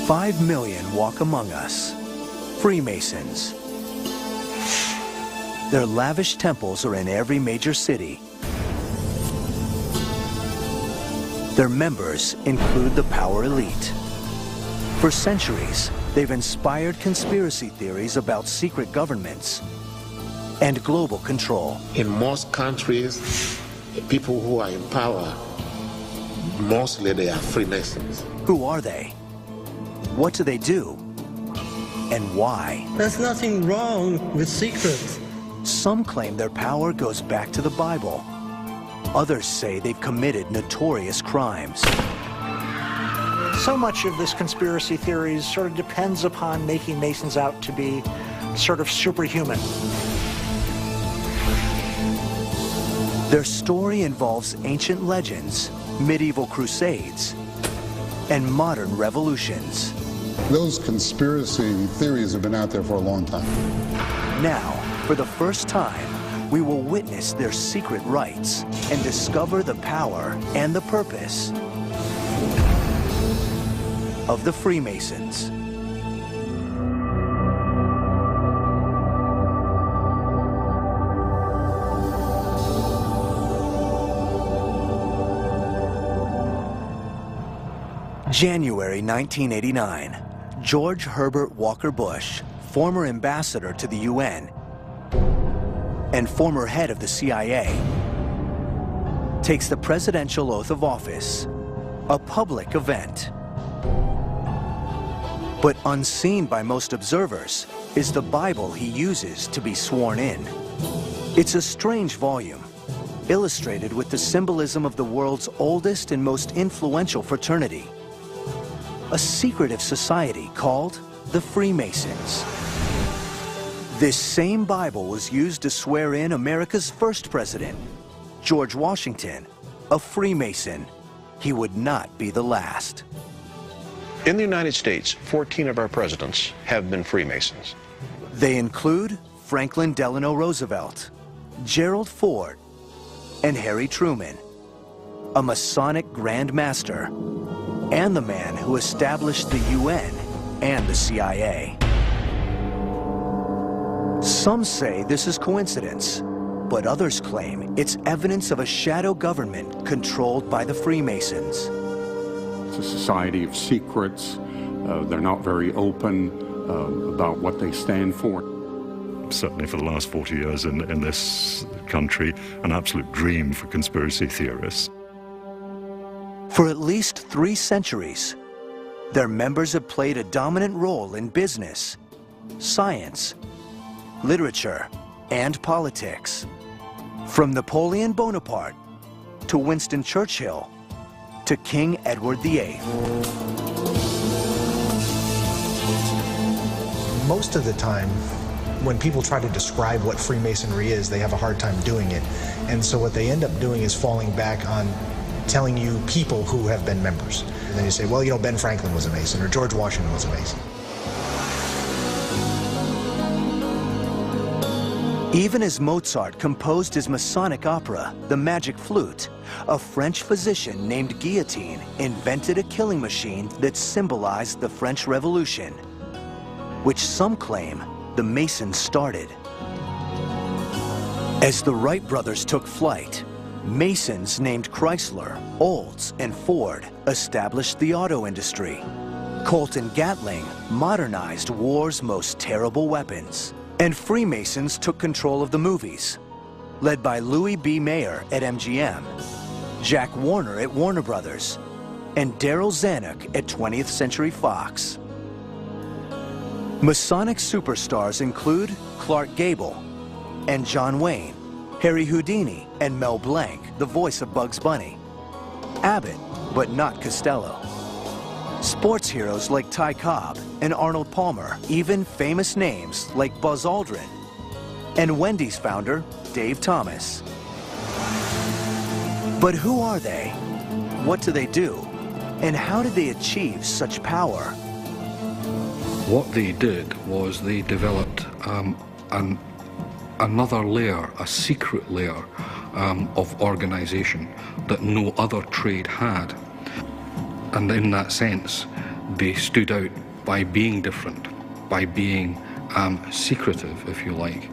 5 million walk among us, Freemasons. Their lavish temples are in every major city. Their members include the power elite. For centuries, they've inspired conspiracy theories about secret governments and global control. In most countries, people who are in power, mostly they are Freemasons. Who are they? What do they do? And why? There's nothing wrong with secrets. Some claim their power goes back to the Bible. Others say they've committed notorious crimes. So much of this conspiracy theory sort of depends upon making Masons out to be sort of superhuman. Their story involves ancient legends, medieval crusades, and modern revolutions. Those conspiracy theories have been out there for a long time. Now, for the first time, we will witness their secret rites and discover the power and the purpose of the Freemasons. January 1989, George Herbert Walker Bush, former ambassador to the UN and former head of the CIA, takes the presidential oath of office, a public event. But unseen by most observers is the Bible he uses to be sworn in. It's a strange volume, illustrated with the symbolism of the world's oldest and most influential fraternity, a secretive society called the Freemasons. This same Bible was used to swear in America's first president, George Washington, a Freemason. He would not be the last. In the United States, 14 of our presidents have been Freemasons. They include Franklin Delano Roosevelt, Gerald Ford, and Harry Truman, a Masonic Grand Master, and the man who established the UN and the CIA. Some say this is coincidence, but others claim it's evidence of a shadow government controlled by the Freemasons. It's a society of secrets. They're not very open about what they stand for. Certainly for the last 40 years in this country, an absolute dream for conspiracy theorists. For at least 3 centuries, their members have played a dominant role in business, science, literature, and politics. From Napoleon Bonaparte to Winston Churchill to King Edward VIII. Most of the time, when people try to describe what Freemasonry is, they have a hard time doing it. And so what they end up doing is falling back on telling you people who have been members. And then you say, well, you know, Ben Franklin was a Mason, or George Washington was a Mason. Even as Mozart composed his Masonic opera, The Magic Flute, a French physician named Guillotine invented a killing machine that symbolized the French Revolution, which some claim the Masons started. As the Wright brothers took flight, Masons named Chrysler, Olds, and Ford established the auto industry. Colt and Gatling modernized war's most terrible weapons. And Freemasons took control of the movies, led by Louis B. Mayer at MGM, Jack Warner at Warner Brothers, and Daryl Zanuck at 20th Century Fox. Masonic superstars include Clark Gable and John Wayne, Harry Houdini and Mel Blanc, the voice of Bugs Bunny, Abbott, but not Costello. Sports heroes like Ty Cobb and Arnold Palmer, even famous names like Buzz Aldrin, and Wendy's founder, Dave Thomas. But who are they? What do they do? And how did they achieve such power? What they did was they developed another layer, a secret layer of organization that no other trade had. And in that sense, They stood out by being different, by being secretive, if you like.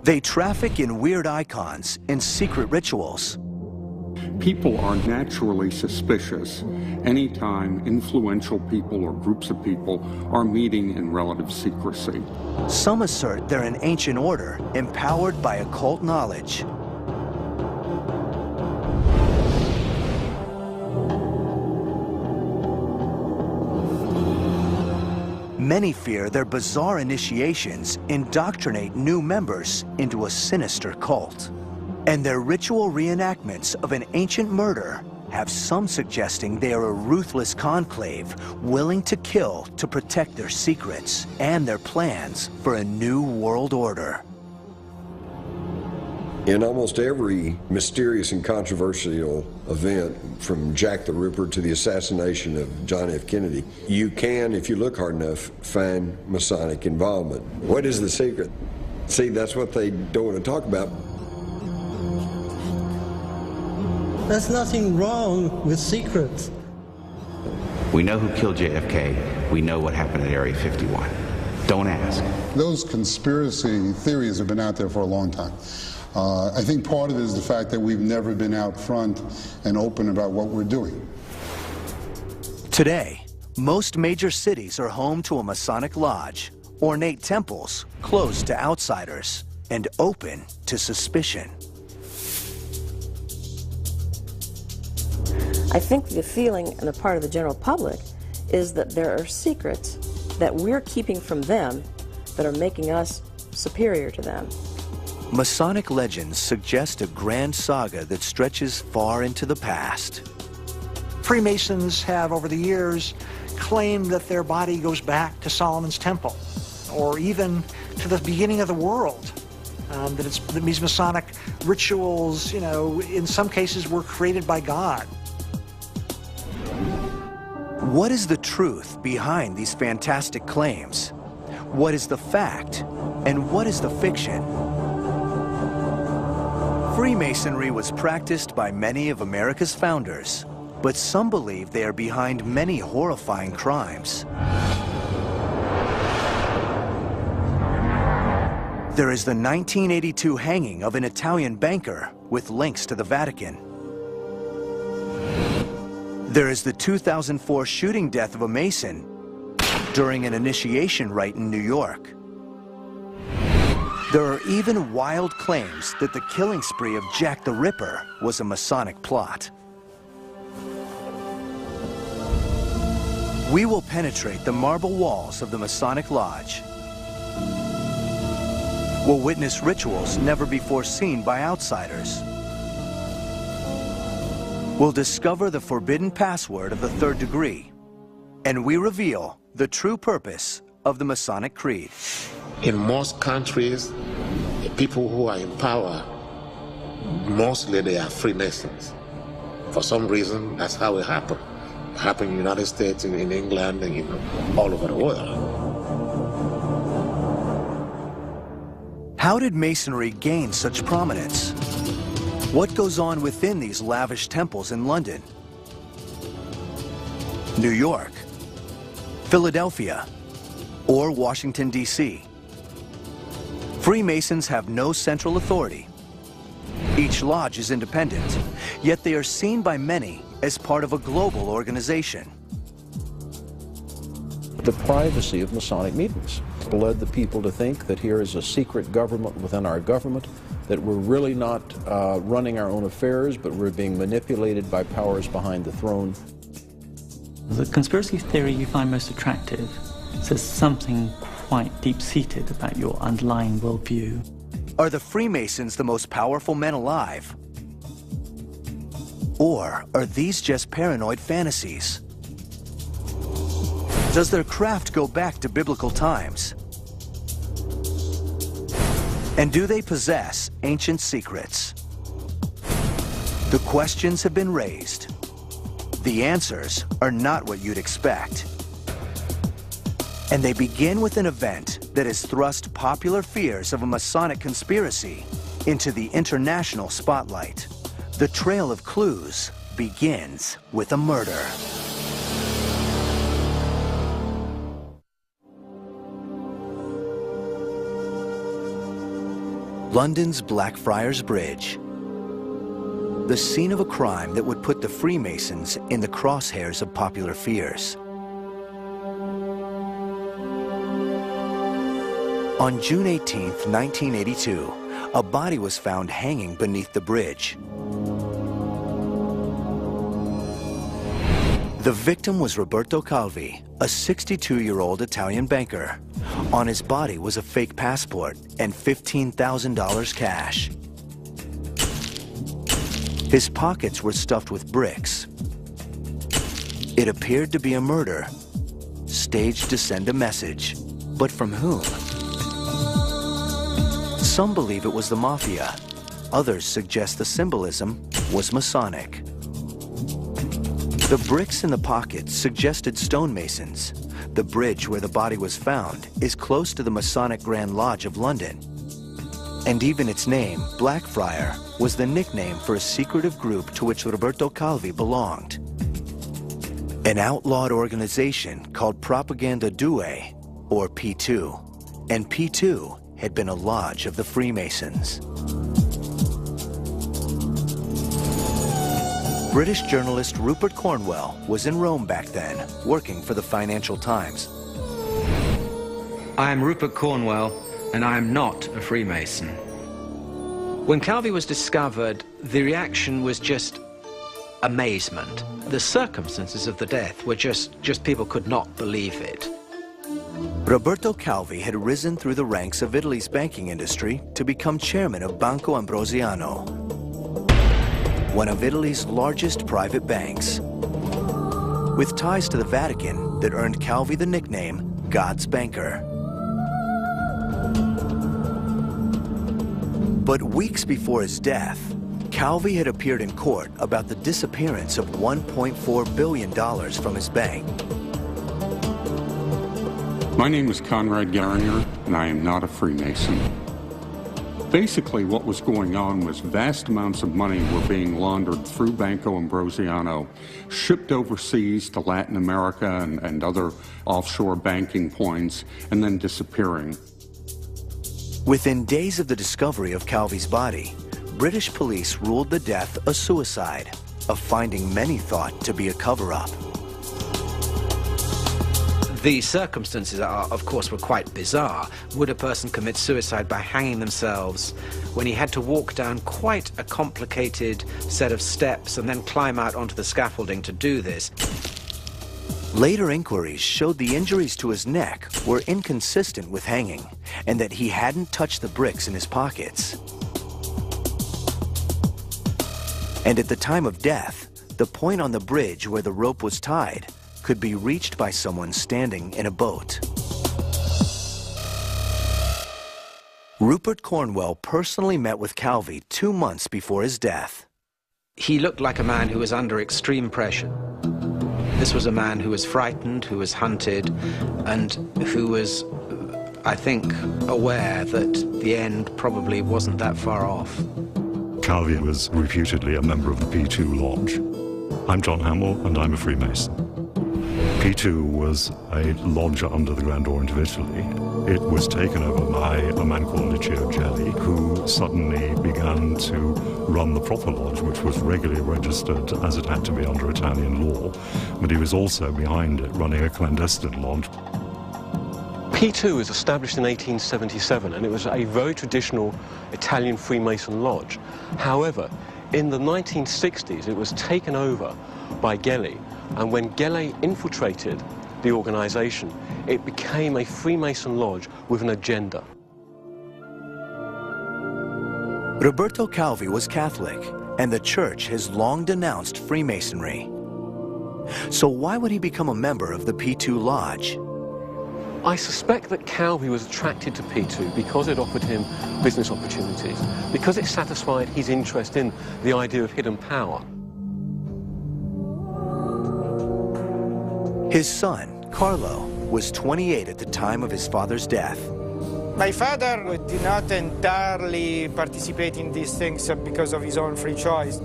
They traffic in weird icons and secret rituals. People are naturally suspicious anytime influential people or groups of people are meeting in relative secrecy. Some assert they're an ancient order empowered by occult knowledge. Many fear their bizarre initiations indoctrinate new members into a sinister cult. And their ritual reenactments of an ancient murder have some suggesting they are a ruthless conclave willing to kill to protect their secrets and their plans for a new world order. In almost every mysterious and controversial event, from Jack the Ripper to the assassination of John F. Kennedy, you can, if you look hard enough, find Masonic involvement. What is the secret? See, that's what they don't want to talk about. There's nothing wrong with secrets. We know who killed JFK. We know what happened at Area 51. Don't ask. Those conspiracy theories have been out there for a long time. I think part of it is the fact that we've never been out front and open about what we're doing. Today, most major cities are home to a Masonic lodge, ornate temples closed to outsiders and open to suspicion. I think the feeling on the part of the general public is that there are secrets that we're keeping from them that are making us superior to them. Masonic legends suggest a grand saga that stretches far into the past. Freemasons have, over the years, claimed that their body goes back to Solomon's temple, or even to the beginning of the world. That these Masonic rituals, you know, in some cases were created by God. What is the truth behind these fantastic claims? What is the fact, and what is the fiction? Freemasonry was practiced by many of America's founders, but some believe they are behind many horrifying crimes. There is the 1982 hanging of an Italian banker with links to the Vatican. There is the 2004 shooting death of a Mason during an initiation rite in New York. There are even wild claims that the killing spree of Jack the Ripper was a Masonic plot. We will penetrate the marble walls of the Masonic Lodge. We'll witness rituals never before seen by outsiders. We'll discover the forbidden password of the third degree, and we reveal the true purpose of the Masonic Creed. In most countries, the people who are in power, mostly they are Freemasons. For some reason, that's how it happened. It happened in the United States, in England, and all over the world. How did Masonry gain such prominence? What goes on within these lavish temples in London, New York, Philadelphia, or Washington, D.C.? Freemasons have no central authority. Each lodge is independent, yet they are seen by many as part of a global organization. The privacy of Masonic meetings led the people to think that here is a secret government within our government, that we're really not running our own affairs, but we're being manipulated by powers behind the throne. The conspiracy theory you find most attractive says something quite deep-seated about your underlying worldview. Are the Freemasons the most powerful men alive? Or are these just paranoid fantasies? Does their craft go back to biblical times? And do they possess ancient secrets? The questions have been raised. The answers are not what you'd expect. And they begin with an event that has thrust popular fears of a Masonic conspiracy into the international spotlight. The trail of clues begins with a murder. London's Blackfriars Bridge, the scene of a crime that would put the Freemasons in the crosshairs of popular fears. On June 18, 1982, a body was found hanging beneath the bridge. The victim was Roberto Calvi, a 62-year-old Italian banker. On his body was a fake passport and $15,000 cash. His pockets were stuffed with bricks. It appeared to be a murder, staged to send a message. But from whom? Some believe it was the mafia. Others suggest the symbolism was Masonic. The bricks in the pockets suggested stonemasons. The bridge where the body was found is close to the Masonic Grand Lodge of London. And even its name, Blackfriar, was the nickname for a secretive group to which Roberto Calvi belonged. An outlawed organization called Propaganda Due, or P2. And P2 had been a lodge of the Freemasons. British journalist Rupert Cornwell was in Rome back then, working for the Financial Times. I am Rupert Cornwell, and I am not a Freemason. When Calvi was discovered, the reaction was just amazement. The circumstances of the death were just people could not believe it. Roberto Calvi had risen through the ranks of Italy's banking industry to become chairman of Banco Ambrosiano, one of Italy's largest private banks, with ties to the Vatican that earned Calvi the nickname God's Banker. But weeks before his death, Calvi had appeared in court about the disappearance of $1.4 billion from his bank. My name is Conrad Garinger, and I am not a Freemason. Basically, what was going on was vast amounts of money were being laundered through Banco Ambrosiano, shipped overseas to Latin America and other offshore banking points, and then disappearing. Within days of the discovery of Calvi's body, British police ruled the death a suicide, a finding many thought to be a cover-up. The circumstances, of course, were quite bizarre. Would a person commit suicide by hanging themselves when he had to walk down quite a complicated set of steps and then climb out onto the scaffolding to do this? Later inquiries showed the injuries to his neck were inconsistent with hanging and that he hadn't touched the bricks in his pockets. And at the time of death, the point on the bridge where the rope was tied could be reached by someone standing in a boat. Rupert Cornwell personally met with Calvi 2 months before his death. He looked like a man who was under extreme pressure. This was a man who was frightened, who was hunted, and who was, I think, aware that the end probably wasn't that far off. Calvi was reputedly a member of the P2 Lodge. I'm John Hamill, and I'm a Freemason. P2 was a lodge under the Grand Orient of Italy. It was taken over by a man called Licio Gelli, who suddenly began to run the proper lodge, which was regularly registered as it had to be under Italian law. But he was also behind it running a clandestine lodge. P2 was established in 1877, and it was a very traditional Italian Freemason lodge. However, in the 1960s, it was taken over by Gelli, and when Gelli infiltrated the organization, it became a Freemason lodge with an agenda. Roberto Calvi was Catholic, and the church has long denounced Freemasonry. So why would he become a member of the P2 Lodge? I suspect that Calvi was attracted to P2 because it offered him business opportunities, because it satisfied his interest in the idea of hidden power. His son, Carlo, was 28 at the time of his father's death. My father did not entirely participate in these things because of his own free choice.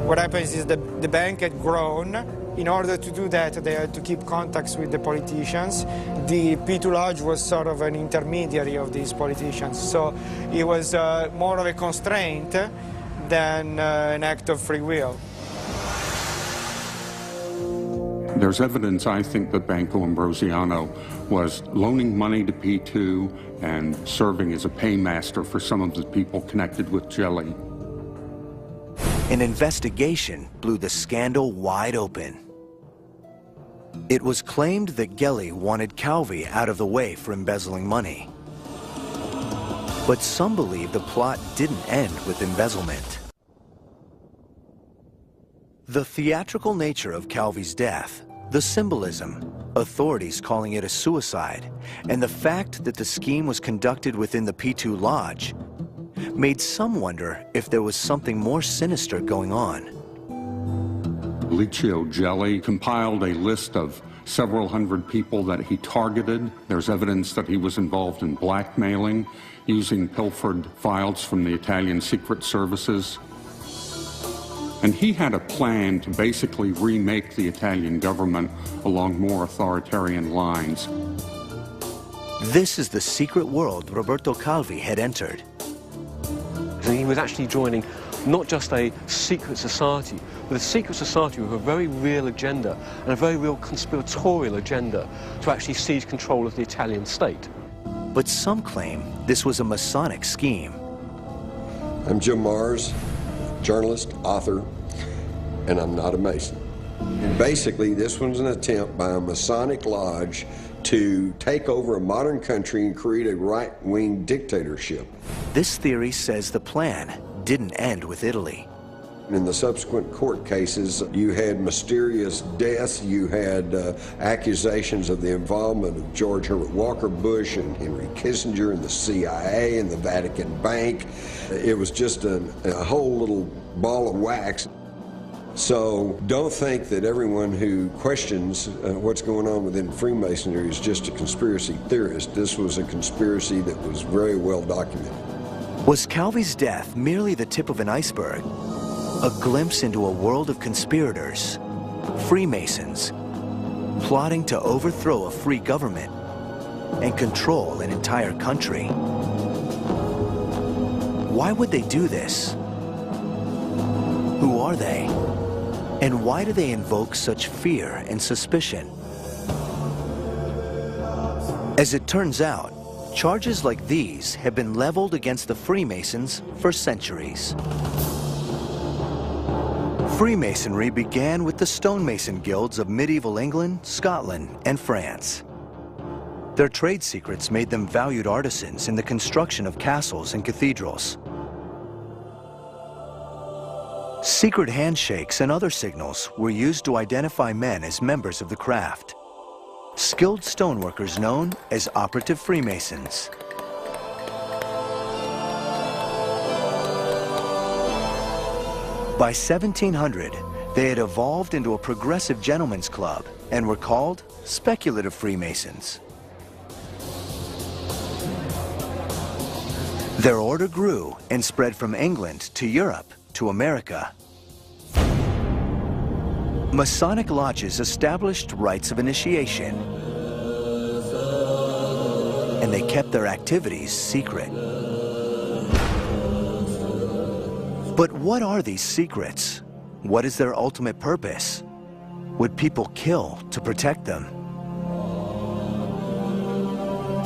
What happens is the bank had grown. In order to do that, they had to keep contacts with the politicians. The P2 Lodge was sort of an intermediary of these politicians, so it was more of a constraint than an act of free will. There's evidence, I think, that Banco Ambrosiano was loaning money to P2 and serving as a paymaster for some of the people connected with Gelli. An investigation blew the scandal wide open. It was claimed that Gelli wanted Calvi out of the way for embezzling money. But some believe the plot didn't end with embezzlement. The theatrical nature of Calvi's death, the symbolism, authorities calling it a suicide, and the fact that the scheme was conducted within the P2 Lodge made some wonder if there was something more sinister going on. Licio Gelli compiled a list of several hundred people that he targeted. There's evidence that he was involved in blackmailing, using pilfered files from the Italian Secret Services. And he had a plan to basically remake the Italian government along more authoritarian lines. This is the secret world Roberto Calvi had entered. He was actually joining not just a secret society, but a secret society with a very real agenda and a very real conspiratorial agenda to actually seize control of the Italian state. But some claim this was a Masonic scheme. I'm Jim Mars, journalist, author, and I'm not a Mason. And basically, this was an attempt by a Masonic lodge to take over a modern country and create a right-wing dictatorship. This theory says the plan didn't end with Italy. In the subsequent court cases, you had mysterious deaths, you had accusations of the involvement of George Herbert Walker Bush and Henry Kissinger and the CIA and the Vatican Bank. It was just a whole little ball of wax. So don't think that everyone who questions what's going on within Freemasonry is just a conspiracy theorist. This was a conspiracy that was very well documented. Was Calvi's death merely the tip of an iceberg? A glimpse into a world of conspirators, Freemasons, plotting to overthrow a free government and control an entire country? Why would they do this? Who are they? And why do they invoke such fear and suspicion? As it turns out, charges like these have been leveled against the Freemasons for centuries. Freemasonry began with the stonemason guilds of medieval England, Scotland, and France. Their trade secrets made them valued artisans in the construction of castles and cathedrals. Secret handshakes and other signals were used to identify men as members of the craft. Skilled stoneworkers known as operative Freemasons. By 1700, they had evolved into a progressive gentlemen's club and were called speculative Freemasons. Their order grew and spread from England to Europe to America. Masonic lodges established rites of initiation, and they kept their activities secret. But what are these secrets? What is their ultimate purpose? Would people kill to protect them?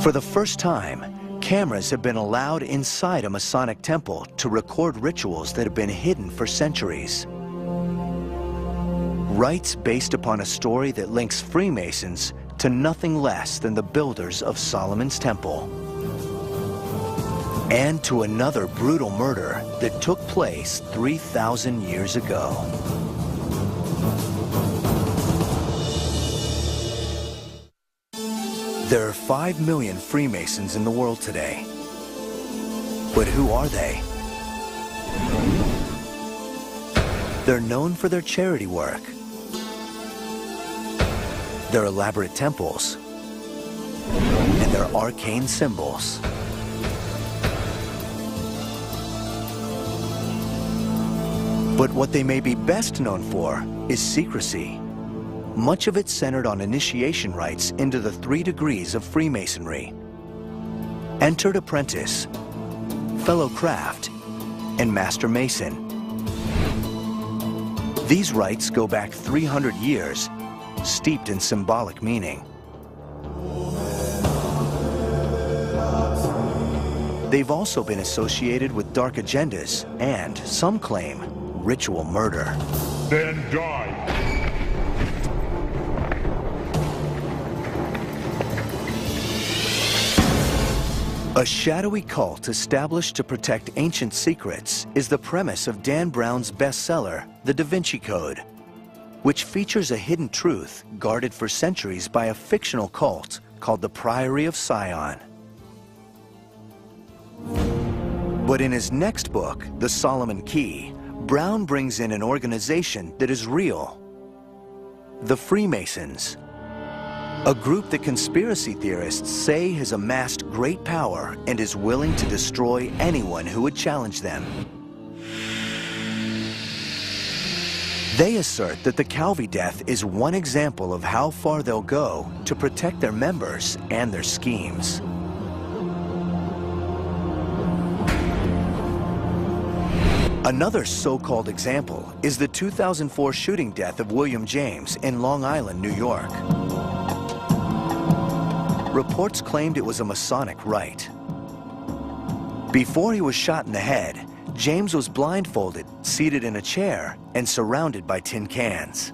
For the first time, cameras have been allowed inside a Masonic temple to record rituals that have been hidden for centuries. Rites based upon a story that links Freemasons to nothing less than the builders of Solomon's Temple. And to another brutal murder that took place 3,000 years ago. There are 5 million Freemasons in the world today. But who are they? They're known for their charity work, their elaborate temples, and their arcane symbols. But what they may be best known for is secrecy. Much of it centered on initiation rites into the 3 degrees of Freemasonry: entered apprentice, fellow craft, and master mason. These rites go back 300 years, steeped in symbolic meaning. They've also been associated with dark agendas and, some claim, ritual murder. Then die. A shadowy cult established to protect ancient secrets is the premise of Dan Brown's bestseller, The Da Vinci Code, which features a hidden truth guarded for centuries by a fictional cult called the Priory of Sion. But in his next book, The Solomon Key, Brown brings in an organization that is real: the Freemasons, a group that conspiracy theorists say has amassed great power and is willing to destroy anyone who would challenge them. They assert that the Calvi death is one example of how far they'll go to protect their members and their schemes. Another so-called example is the 2004 shooting death of William James in Long Island, New York. Reports claimed it was a Masonic rite. Before he was shot in the head, James was blindfolded, seated in a chair, and surrounded by tin cans.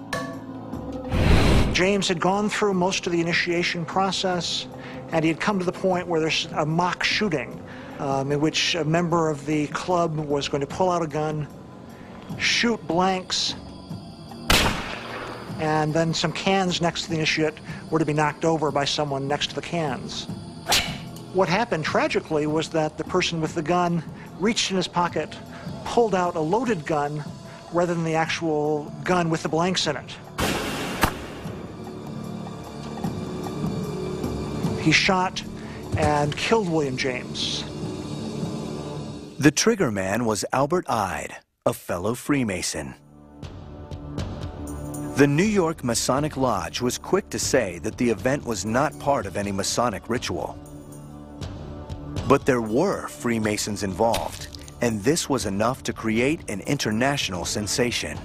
James had gone through most of the initiation process, and he had come to the point where there's a mock shooting in which a member of the club was going to pull out a gun, shoot blanks, and then some cans next to the initiate were to be knocked over by someone next to the cans. What happened tragically was that the person with the gun reached in his pocket, pulled out a loaded gun rather than the actual gun with the blanks in it. He shot and killed William James. The trigger man was Albert Ide, a fellow Freemason. The New York Masonic Lodge was quick to say that the event was not part of any Masonic ritual. But there were Freemasons involved, and this was enough to create an international sensation.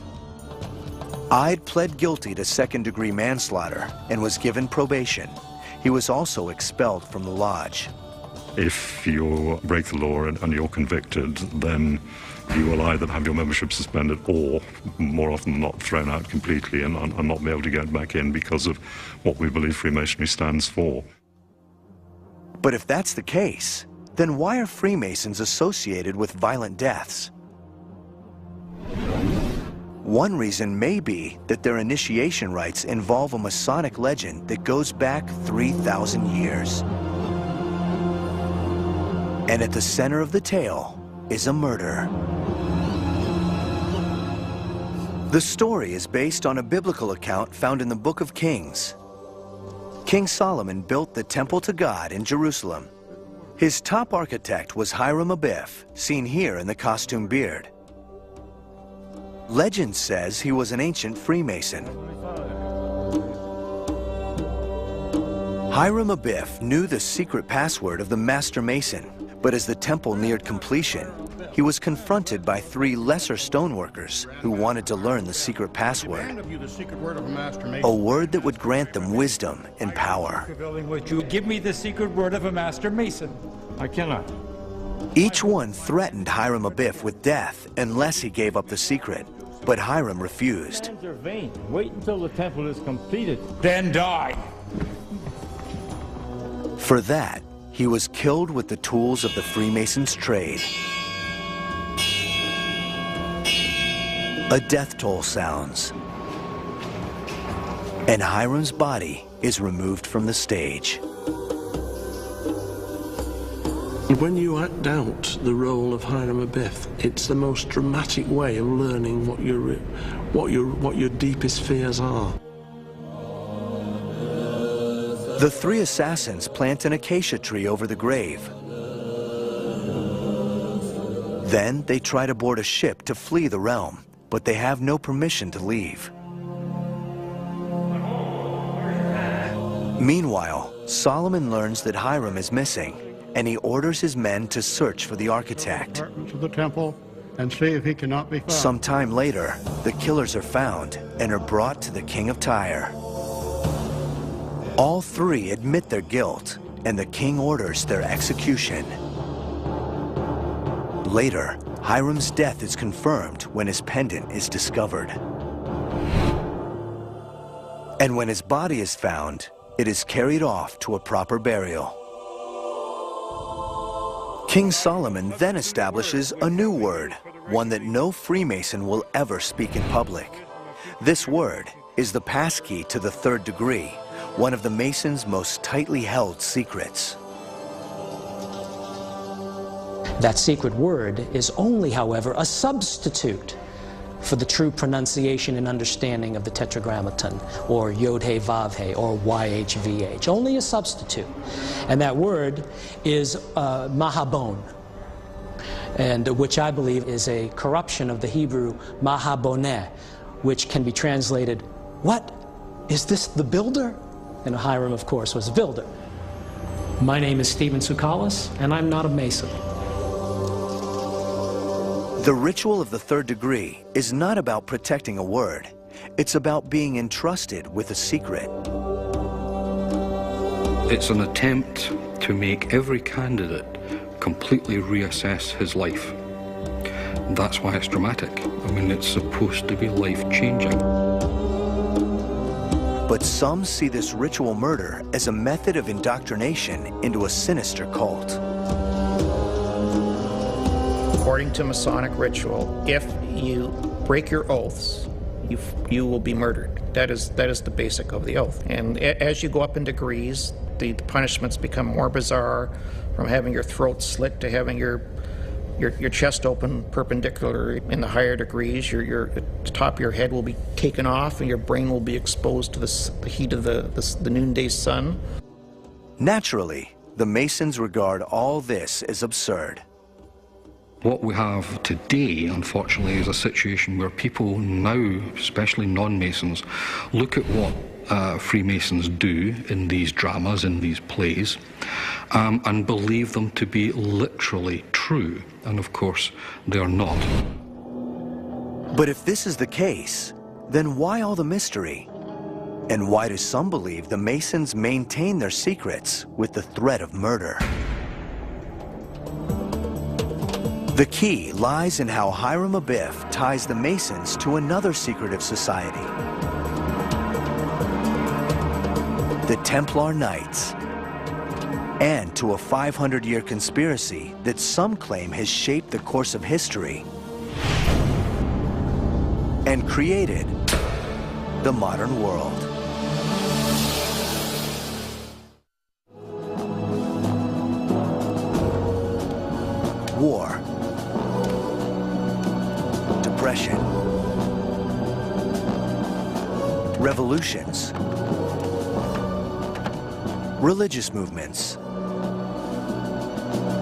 Ide pled guilty to second-degree manslaughter and was given probation. He was also expelled from the lodge. If you break the law and you're convicted, then you will either have your membership suspended or, more often than not, thrown out completely and not be able to get back in because of what we believe Freemasonry stands for. But if that's the case, then why are Freemasons associated with violent deaths? One reason may be that their initiation rites involve a Masonic legend that goes back 3,000 years. And at the center of the tale is a murder. The story is based on a biblical account found in the Book of Kings. King Solomon built the temple to God in Jerusalem. His top architect was Hiram Abiff, seen here in the costume beard. Legend says he was an ancient Freemason. Hiram Abiff knew the secret password of the Master Mason, but as the temple neared completion, he was confronted by 3 lesser stoneworkers who wanted to learn the secret password, a word that would grant them wisdom and power. Give me the secret word of a Master Mason. I cannot. Each one threatened Hiram Abiff with death unless he gave up the secret, but Hiram refused. Plans are vain. Wait until the temple is completed, then die. For that, he was killed with the tools of the Freemasons' trade. A death toll sounds, and Hiram's body is removed from the stage. When you act out the role of Hiram Abiff, it's the most dramatic way of learning what your deepest fears are. The 3 assassins plant an acacia tree over the grave. Then they try to board a ship to flee the realm, but they have no permission to leave. Meanwhile, Solomon learns that Hiram is missing, and he orders his men to search for the architect. To the temple and see if he cannot be found. Sometime later, the killers are found and are brought to the king of Tyre. All three admit their guilt, and the king orders their execution. Later, Hiram's death is confirmed when his pendant is discovered. And when his body is found, it is carried off to a proper burial. King Solomon then establishes a new word, one that no Freemason will ever speak in public. This word is the passkey to the third degree, one of the Masons' most tightly held secrets. That secret word is only, however, a substitute for the true pronunciation and understanding of the Tetragrammaton, or Yod-He-Vav-He, or YHVH. Only a substitute. And that word is Mahabon, and which I believe is a corruption of the Hebrew Mahaboneh, which can be translated, "What? Is this the builder?" And Hiram, of course, was a builder. My name is Stephen Tsoukalos, and I'm not a Mason. The ritual of the third degree is not about protecting a word. It's about being entrusted with a secret. It's an attempt to make every candidate completely reassess his life. That's why it's dramatic. I mean, it's supposed to be life-changing. But some see this ritual murder as a method of indoctrination into a sinister cult. According to Masonic ritual, if you break your oaths, you will be murdered. That is the basic of the oath. And as you go up in degrees, the punishments become more bizarre, from having your throat slit to having your chest open perpendicular. In the higher degrees, the top of your head will be taken off and your brain will be exposed to the heat of the noonday sun. Naturally, the Masons regard all this as absurd. What we have today, unfortunately, is a situation where people now, especially non-Masons, look at what Freemasons do in these dramas, in these plays, and believe them to be literally true. And of course, they are not. But if this is the case, then why all the mystery? And why do some believe the Masons maintain their secrets with the threat of murder? The key lies in how Hiram Abiff ties the Masons to another secretive society, the Templar Knights, and to a 500-year conspiracy that some claim has shaped the course of history and created the modern world. War, depression, revolutions, religious movements.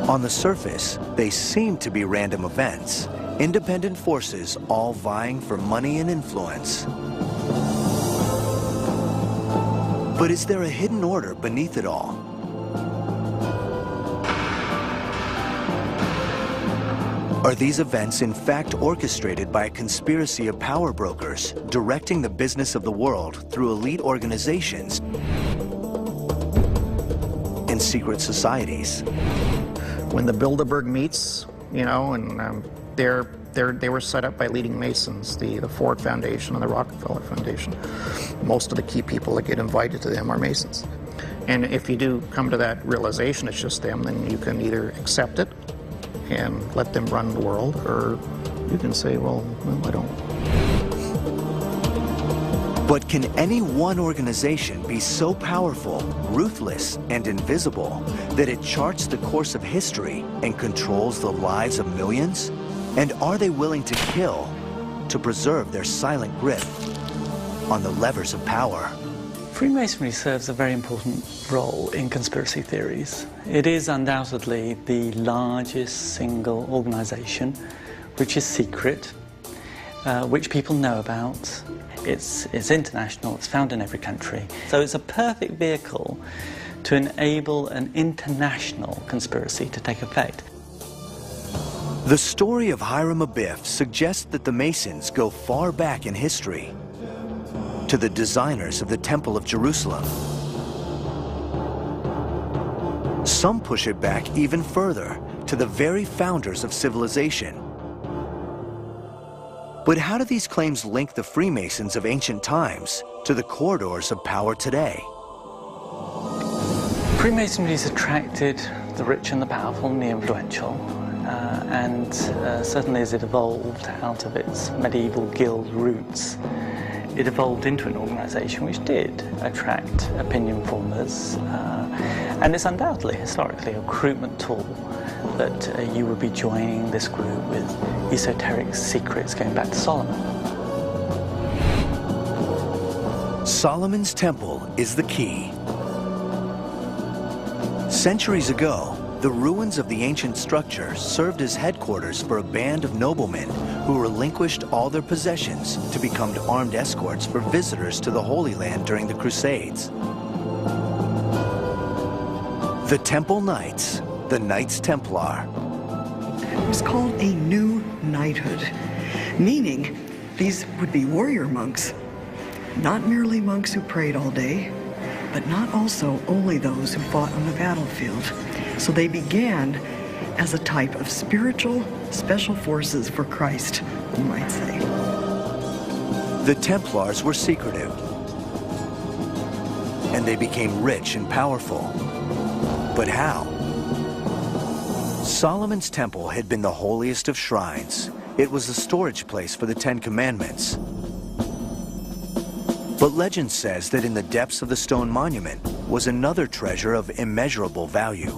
On the surface, they seem to be random events, independent forces all vying for money and influence. But is there a hidden order beneath it all? Are these events in fact orchestrated by a conspiracy of power brokers directing the business of the world through elite organizations and secret societies? When the Bilderberg meets, you know, and they were set up by leading Masons, the Ford Foundation and the Rockefeller Foundation. Most of the key people that get invited to them are Masons. And if you do come to that realization it's just them, then you can either accept it and let them run the world, or you can say, well, I don't. But can any one organization be so powerful, ruthless, and invisible that it charts the course of history and controls the lives of millions? And are they willing to kill to preserve their silent grip on the levers of power? Freemasonry serves a very important role in conspiracy theories. It is undoubtedly the largest single organization which is secret which people know about. It's international, it's found in every country. So it's a perfect vehicle to enable an international conspiracy to take effect. The story of Hiram Abiff suggests that the Masons go far back in history, to the designers of the Temple of Jerusalem. Some push it back even further, to the very founders of civilization. But how do these claims link the Freemasons of ancient times to the corridors of power today? Freemasonry has attracted the rich and the powerful and the influential, and certainly as it evolved out of its medieval guild roots, it evolved into an organization which did attract opinion formers, and it's undoubtedly, historically, a recruitment tool that you would be joining this group with esoteric secrets going back to Solomon. Solomon's Temple is the key. Centuries ago, the ruins of the ancient structure served as headquarters for a band of noblemen who relinquished all their possessions to become armed escorts for visitors to the Holy Land during the Crusades. The Temple Knights, the Knights Templar. It was called a new knighthood, meaning these would be warrior monks, not merely monks who prayed all day, but not also only those who fought on the battlefield. So they began as a type of spiritual special forces for Christ, you might say. The Templars were secretive, and they became rich and powerful. But how? Solomon's Temple had been the holiest of shrines. It was the storage place for the Ten Commandments. But legend says that in the depths of the stone monument was another treasure of immeasurable value.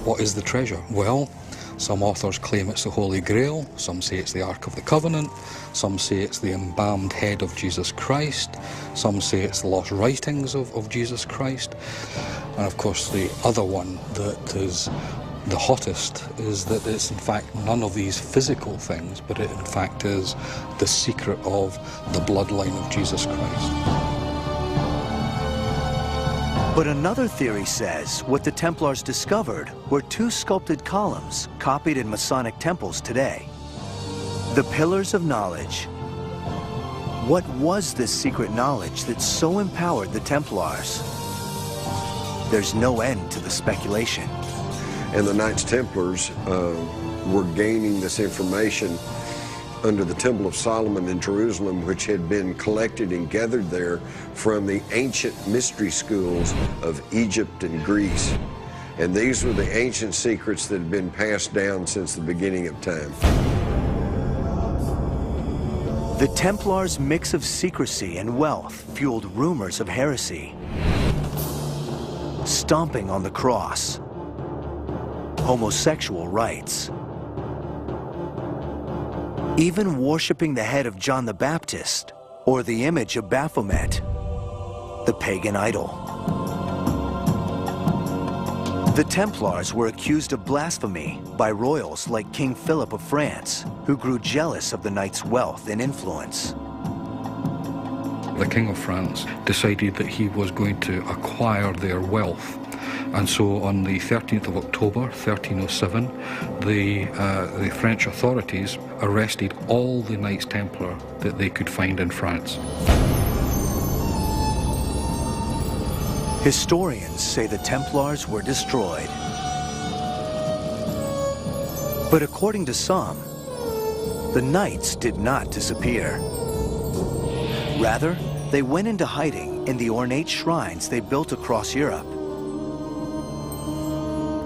What is the treasure? Well, some authors claim it's the Holy Grail, some say it's the Ark of the Covenant, some say it's the embalmed head of Jesus Christ, some say it's the lost writings of Jesus Christ, and of course the other one that is the hottest is that it's in fact none of these physical things, but it in fact is the secret of the bloodline of Jesus Christ. But another theory says what the Templars discovered were two sculpted columns copied in Masonic temples today. The Pillars of Knowledge. What was this secret knowledge that so empowered the Templars? There's no end to the speculation. And the Knights Templars were gaining this information under the Temple of Solomon in Jerusalem, which had been collected and gathered there from the ancient mystery schools of Egypt and Greece. And these were the ancient secrets that had been passed down since the beginning of time. The Templars' mix of secrecy and wealth fueled rumors of heresy. Stomping on the cross, homosexual rites, even worshiping the head of John the Baptist or the image of Baphomet, the pagan idol. The Templars were accused of blasphemy by royals like King Philip of France, who grew jealous of the knights' wealth and influence. The King of France decided that he was going to acquire their wealth. And so on the 13th of October, 1307, the French authorities arrested all the Knights Templar that they could find in France. Historians say the Templars were destroyed. But according to some, the Knights did not disappear. Rather, they went into hiding in the ornate shrines they built across Europe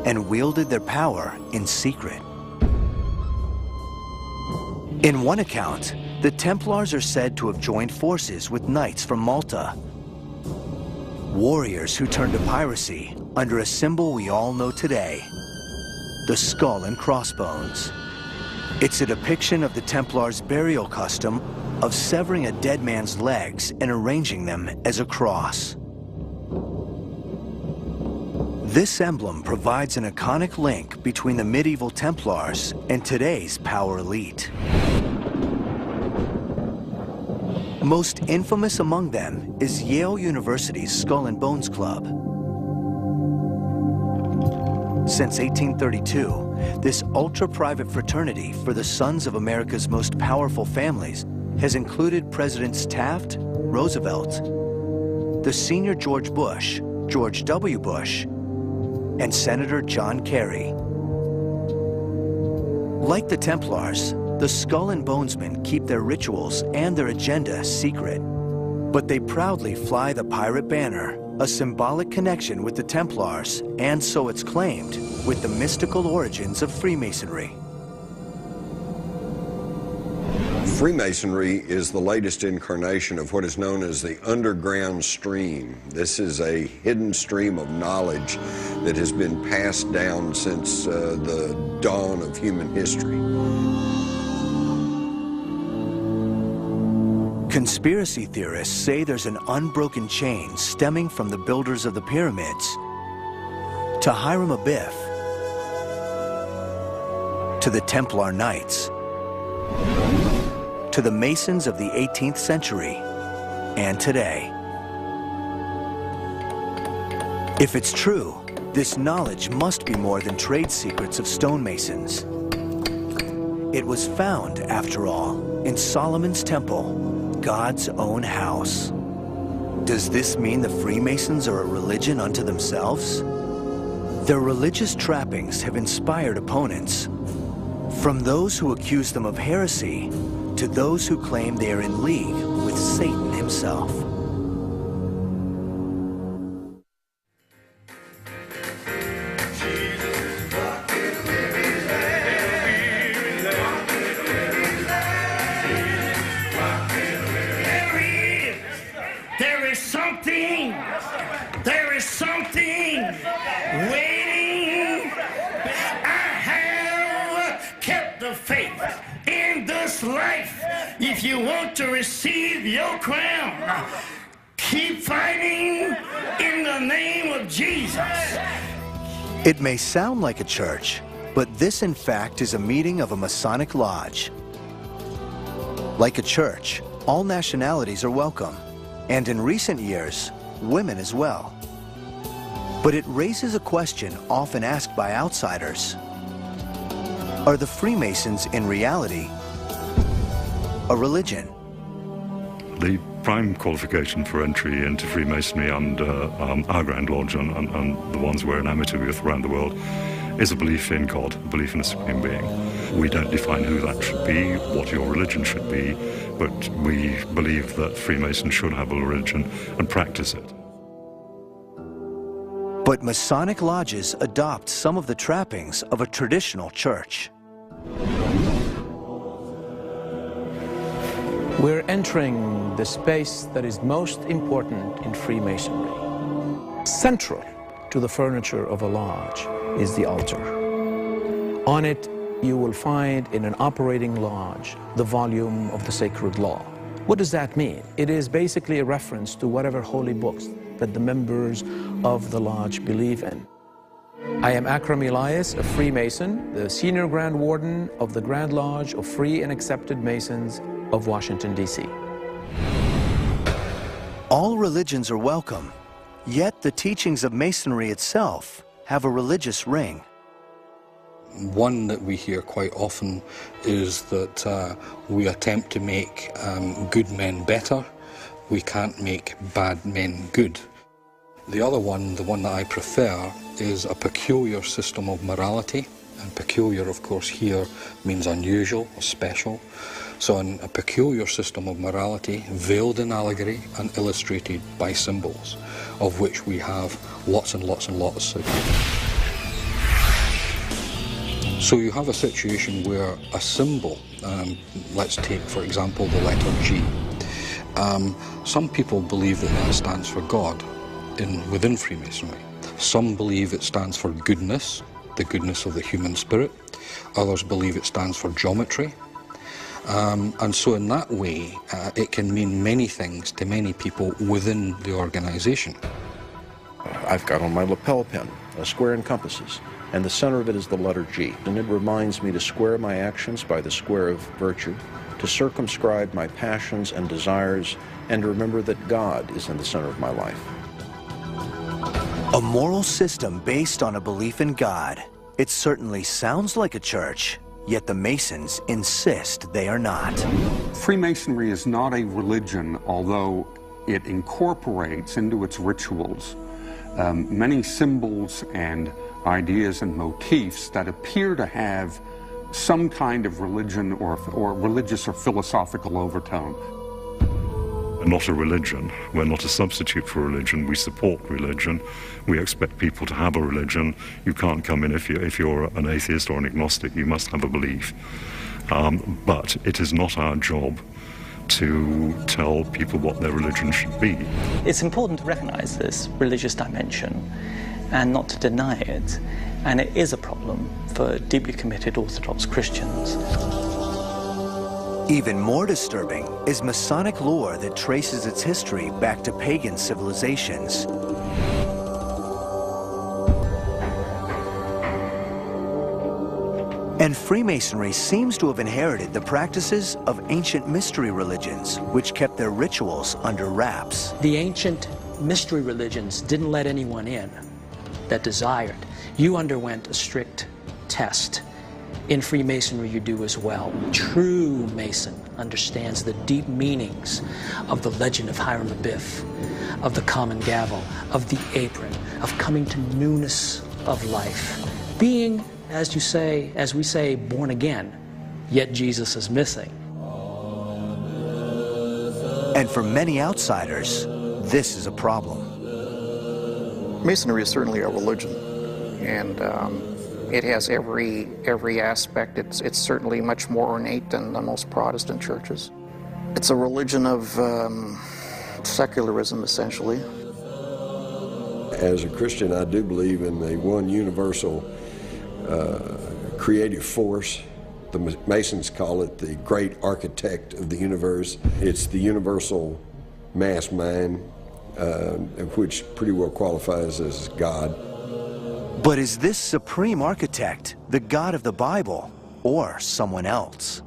and wielded their power in secret. In one account, the Templars are said to have joined forces with knights from Malta, warriors who turned to piracy under a symbol we all know today, the skull and crossbones. It's a depiction of the Templars' burial custom of severing a dead man's legs and arranging them as a cross. This emblem provides an iconic link between the medieval Templars and today's power elite. Most infamous among them is Yale University's Skull and Bones Club. Since 1832, this ultra-private fraternity for the sons of America's most powerful families has included Presidents Taft, Roosevelt, the senior George Bush, George W. Bush, and Senator John Kerry. Like the Templars, the Skull and Bonesmen keep their rituals and their agenda secret, but they proudly fly the pirate banner, a symbolic connection with the Templars, and so it's claimed, with the mystical origins of Freemasonry. Freemasonry is the latest incarnation of what is known as the underground stream. This is a hidden stream of knowledge that has been passed down since the dawn of human history. Conspiracy theorists say there's an unbroken chain stemming from the builders of the pyramids to Hiram Abiff to the Templar Knights to the Masons of the 18th century and today. If it's true, this knowledge must be more than trade secrets of stonemasons. It was found, after all, in Solomon's temple, God's own house. Does this mean the Freemasons are a religion unto themselves? Their religious trappings have inspired opponents, from those who accuse them of heresy to those who claim they are in league with Satan himself. There is something waiting. I have kept the faith in this life. If you want to receive your crown, keep fighting in the name of Jesus. It may sound like a church, but this in fact is a meeting of a Masonic lodge. Like a church, all nationalities are welcome, and in recent years, women as well. But it raises a question often asked by outsiders. Are the Freemasons in reality a religion? The prime qualification for entry into Freemasonry and our Grand Lodge and the ones we're enamored with around the world is a belief in God, a belief in a supreme being. We don't define who that should be, what your religion should be, but we believe that Freemasons should have a religion and practice it. But Masonic lodges adopt some of the trappings of a traditional church. We're entering the space that is most important in Freemasonry. Central to the furniture of a lodge is the altar. On it, you will find in an operating lodge the volume of the sacred law. What does that mean? It is basically a reference to whatever holy books that the members of the lodge believe in. I am Akram Elias, a Freemason, the Senior Grand Warden of the Grand Lodge of Free and Accepted Masons of Washington, D.C. All religions are welcome, yet the teachings of Masonry itself have a religious ring. One that we hear quite often is that we attempt to make good men better. We can't make bad men good. The other one, the one that I prefer, is a peculiar system of morality. And peculiar, of course, here means unusual or special. So in a peculiar system of morality, veiled in allegory and illustrated by symbols, of which we have lots and lots and lots. So you have a situation where a symbol, let's take, for example, the letter G. Some people believe that that stands for God within Freemasonry. Some believe it stands for goodness, the goodness of the human spirit. Others believe it stands for geometry. And so in that way, it can mean many things to many people within the organization. I've got on my lapel pin a square encompasses, and the center of it is the letter G. And it reminds me to square my actions by the square of virtue, to circumscribe my passions and desires, and to remember that God is in the center of my life. A moral system based on a belief in God. It certainly sounds like a church, yet the Masons insist they are not. Freemasonry is not a religion, although it incorporates into its rituals many symbols and ideas and motifs that appear to have some kind of religion or religious or philosophical overtone. Not a religion. We're not a substitute for religion. We support religion. We expect people to have a religion. You can't come in if you're an atheist or an agnostic. You must have a belief. But it is not our job to tell people what their religion should be. It's important to recognize this religious dimension and not to deny it. And it is a problem for deeply committed Orthodox Christians. Even more disturbing is Masonic lore that traces its history back to pagan civilizations. And Freemasonry seems to have inherited the practices of ancient mystery religions, which kept their rituals under wraps. The ancient mystery religions didn't let anyone in that desired. You underwent a strict test. In Freemasonry, you do as well. True Mason understands the deep meanings of the legend of Hiram Abiff, of the common gavel, of the apron, of coming to newness of life. Being, as we say, born again, yet Jesus is missing. And for many outsiders, this is a problem. Masonry is certainly a religion, and it has every aspect. It's certainly much more ornate than the most Protestant churches. It's a religion of secularism, essentially. As a Christian, I do believe in the one universal creative force. The Masons call it the great architect of the universe. It's the universal mass mind, which pretty well qualifies as God. But is this supreme architect the God of the Bible or someone else?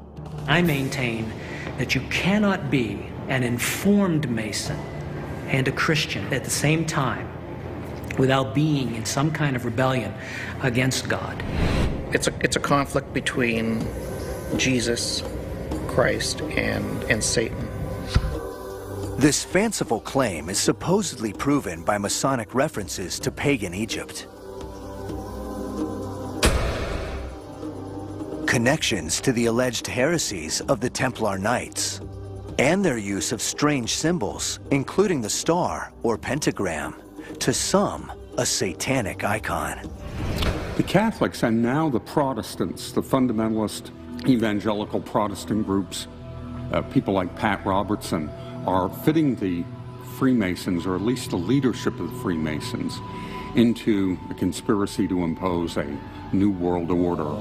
I maintain that you cannot be an informed Mason and a Christian at the same time without being in some kind of rebellion against God. It's a conflict between Jesus, Christ, and Satan. This fanciful claim is supposedly proven by Masonic references to pagan Egypt. Connections to the alleged heresies of the Templar Knights, and their use of strange symbols, including the star or pentagram, to some a satanic icon. The Catholics and now the Protestants, the fundamentalist evangelical Protestant groups, people like Pat Robertson, are fitting the Freemasons, or at least the leadership of the Freemasons, into a conspiracy to impose a new world order.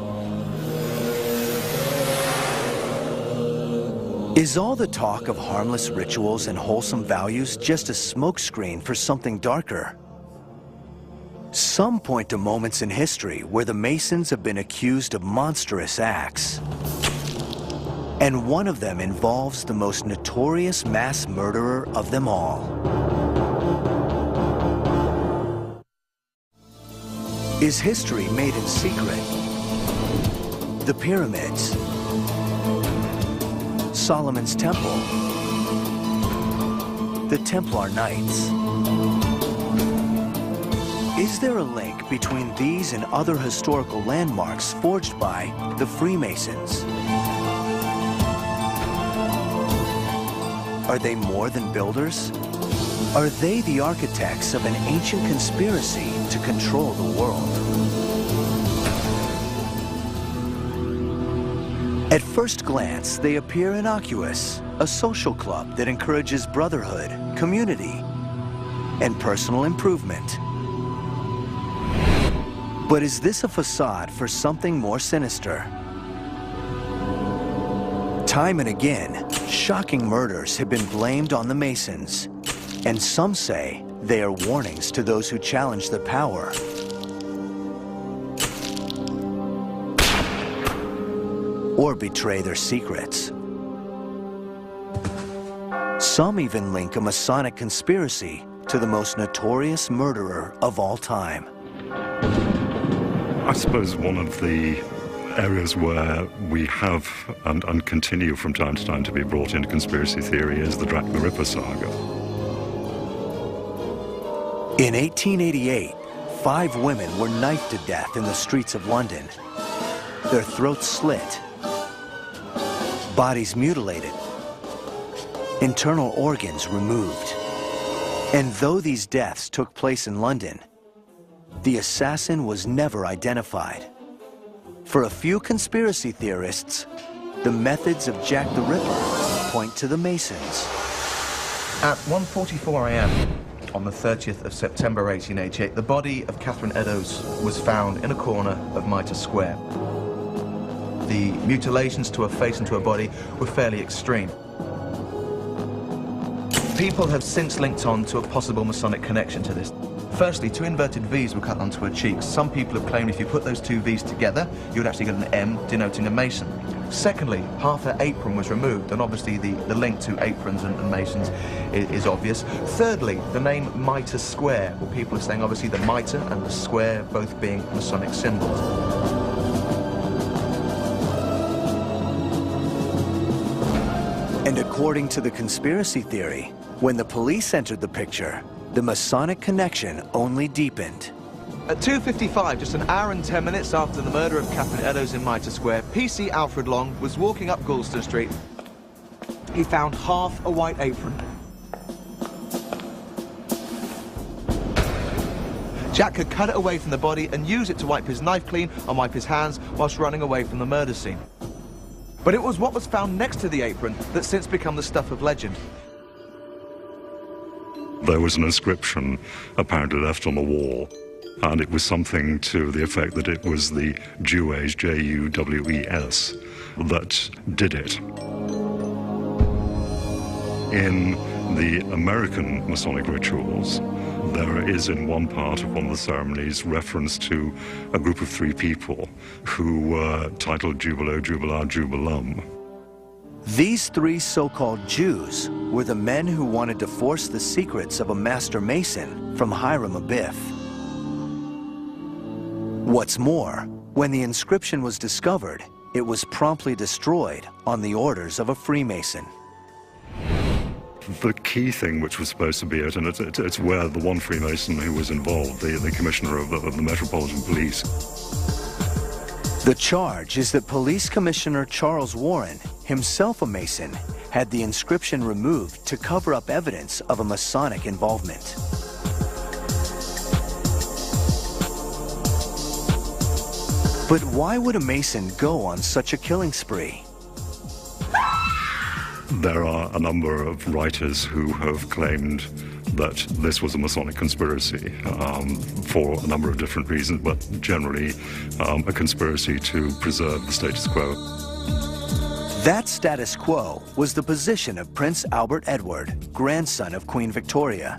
Is all the talk of harmless rituals and wholesome values just a smokescreen for something darker? Some point to moments in history where the Masons have been accused of monstrous acts. And one of them involves the most notorious mass murderer of them all. Is history made in secret? The pyramids, Solomon's Temple, the Templar Knights. Is there a link between these and other historical landmarks forged by the Freemasons? Are they more than builders? Are they the architects of an ancient conspiracy to control the world? At first glance, they appear innocuous, a social club that encourages brotherhood, community, and personal improvement. But is this a facade for something more sinister? Time and again, shocking murders have been blamed on the Masons, and some say they are warnings to those who challenge the power or betray their secrets. Some even link a Masonic conspiracy to the most notorious murderer of all time. I suppose one of the areas where we have and continue from time to time to be brought into conspiracy theory is the Jack the Ripper saga. In 1888, 5 women were knifed to death in the streets of London. Their throats slit, bodies mutilated, internal organs removed. And though these deaths took place in London, the assassin was never identified. For a few conspiracy theorists, the methods of Jack the Ripper point to the Masons. At 1:44 a.m. on the 30th of September 1888, the body of Catherine Eddowes was found in a corner of Mitre Square. The mutilations to her face and to her body were fairly extreme. People have since linked on to a possible Masonic connection to this. Firstly, 2 inverted V's were cut onto her cheeks. Some people have claimed if you put those 2 V's together, you would actually get an M denoting a Mason. Secondly, half her apron was removed, and obviously the link to aprons and Masons is obvious. Thirdly, the name Mitre Square, well, people are saying obviously the mitre and the square both being Masonic symbols. And according to the conspiracy theory, when the police entered the picture, the Masonic connection only deepened. At 2:55, just an hour and 10 minutes after the murder of Catherine Eddowes in Mitre Square, PC Alfred Long was walking up Goulston Street. He found half a white apron. Jack had cut it away from the body and used it to wipe his knife clean and wipe his hands whilst running away from the murder scene. But it was what was found next to the apron that's since become the stuff of legend. There was an inscription apparently left on the wall, and it was something to the effect that it was the Jewes, J-U-W-E-S, that did it. In the American Masonic rituals, there is in one part of one of the ceremonies reference to a group of 3 people who were titled Jubilo, Jubilar, Jubilum. These 3 so-called Jews were the men who wanted to force the secrets of a Master Mason from Hiram Abiff. What's more, when the inscription was discovered, it was promptly destroyed on the orders of a Freemason. The key thing which was supposed to be it, and it's where the one Freemason who was involved, the Commissioner of the Metropolitan Police. The charge is that Police Commissioner Charles Warren, himself a Mason, had the inscription removed to cover up evidence of a Masonic involvement. But why would a Mason go on such a killing spree? There are a number of writers who have claimed that this was a Masonic conspiracy for a number of different reasons, but generally a conspiracy to preserve the status quo. That status quo was the position of Prince Albert Edward, grandson of Queen Victoria.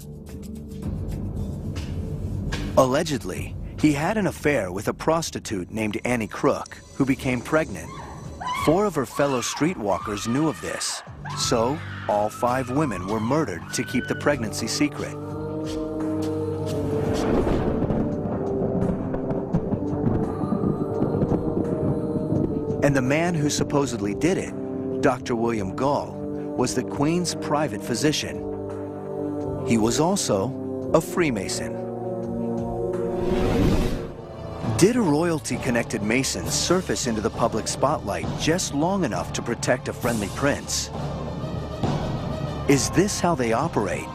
Allegedly, he had an affair with a prostitute named Annie Crook, who became pregnant. 4 of her fellow streetwalkers knew of this, so all 5 women were murdered to keep the pregnancy secret. And the man who supposedly did it, Dr. William Gall, was the Queen's private physician. He was also a Freemason. Did a royalty-connected Mason surface into the public spotlight just long enough to protect a friendly prince? Is this how they operate,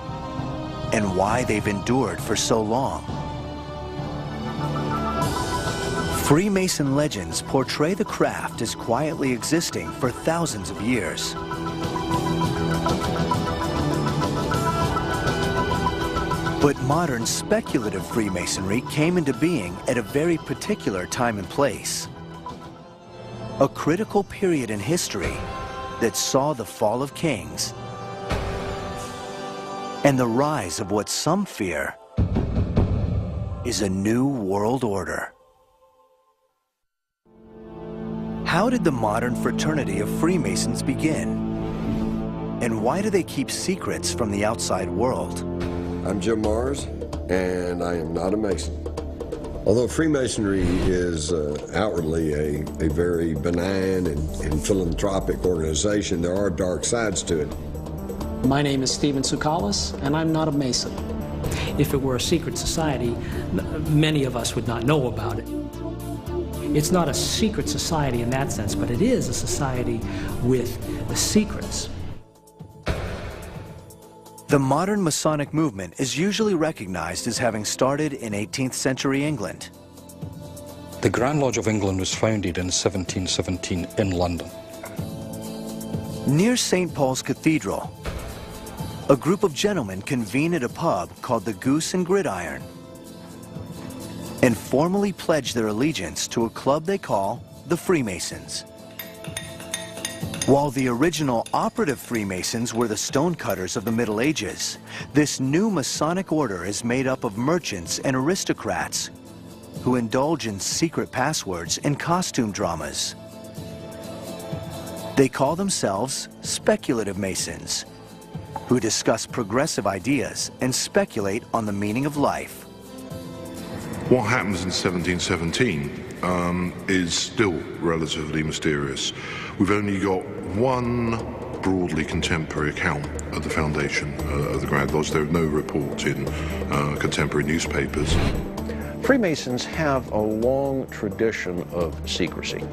and why they've endured for so long? Freemason legends portray the craft as quietly existing for thousands of years. But modern speculative Freemasonry came into being at a very particular time and place. A critical period in history that saw the fall of kings and the rise of what some fear is a new world order. How did the modern fraternity of Freemasons begin? And why do they keep secrets from the outside world? I'm Jim Mars, and I am not a Mason. Although Freemasonry is outwardly a very benign and philanthropic organization, there are dark sides to it. My name is Stephen Tsoukalos, and I'm not a Mason. If it were a secret society, many of us would not know about it. It's not a secret society in that sense, but it is a society with secrets. The modern Masonic movement is usually recognized as having started in 18th century England. The Grand Lodge of England was founded in 1717 in London. Near St. Paul's Cathedral, a group of gentlemen convene at a pub called the Goose and Gridiron and formally pledge their allegiance to a club they call the Freemasons. While the original operative Freemasons were the stonecutters of the Middle Ages, this new Masonic order is made up of merchants and aristocrats who indulge in secret passwords and costume dramas. They call themselves speculative Masons, who discuss progressive ideas and speculate on the meaning of life. What happens in 1717 is still relatively mysterious. We've only got one broadly contemporary account of the foundation of the Grand Lodge. There are no reports in contemporary newspapers. Freemasons have a long tradition of secrecy.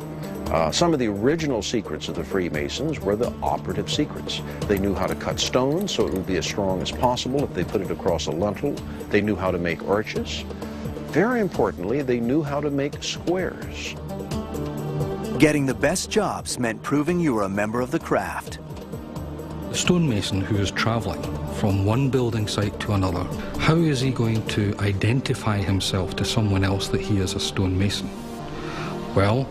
Some of the original secrets of the Freemasons were the operative secrets. They knew how to cut stones so it would be as strong as possible if they put it across a lintel. They knew how to make arches. Very importantly, they knew how to make squares. Getting the best jobs meant proving you were a member of the craft. The stonemason who is travelling from one building site to another, how is he going to identify himself to someone else that he is a stonemason? Well,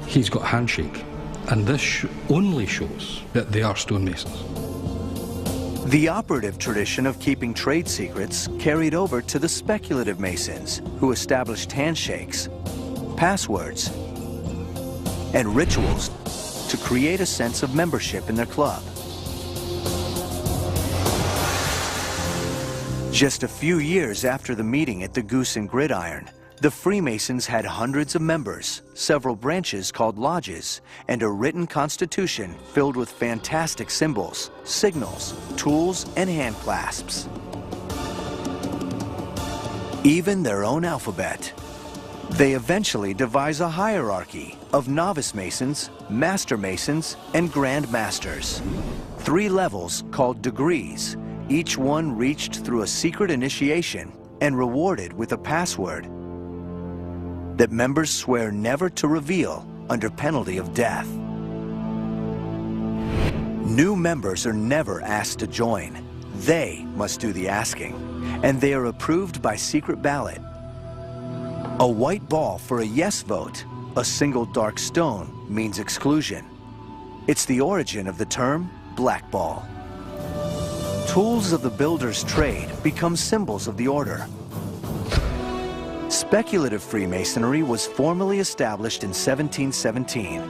he's got handshake, and this only shows that they are stonemasons. The operative tradition of keeping trade secrets carried over to the speculative Masons, who established handshakes, passwords, and rituals to create a sense of membership in their club. Just a few years after the meeting at the Goose and Gridiron, the Freemasons had hundreds of members, several branches called lodges, and a written constitution filled with fantastic symbols, signals, tools, and hand clasps. Even their own alphabet. They eventually devise a hierarchy of novice Masons, Master Masons, and Grand Masters. 3 levels called degrees, each one reached through a secret initiation and rewarded with a password that members swear never to reveal under penalty of death. New members are never asked to join. They must do the asking, and they are approved by secret ballot. A white ball for a yes vote, a single dark stone means exclusion. It's the origin of the term blackball. Tools of the builder's trade become symbols of the order. Speculative Freemasonry was formally established in 1717.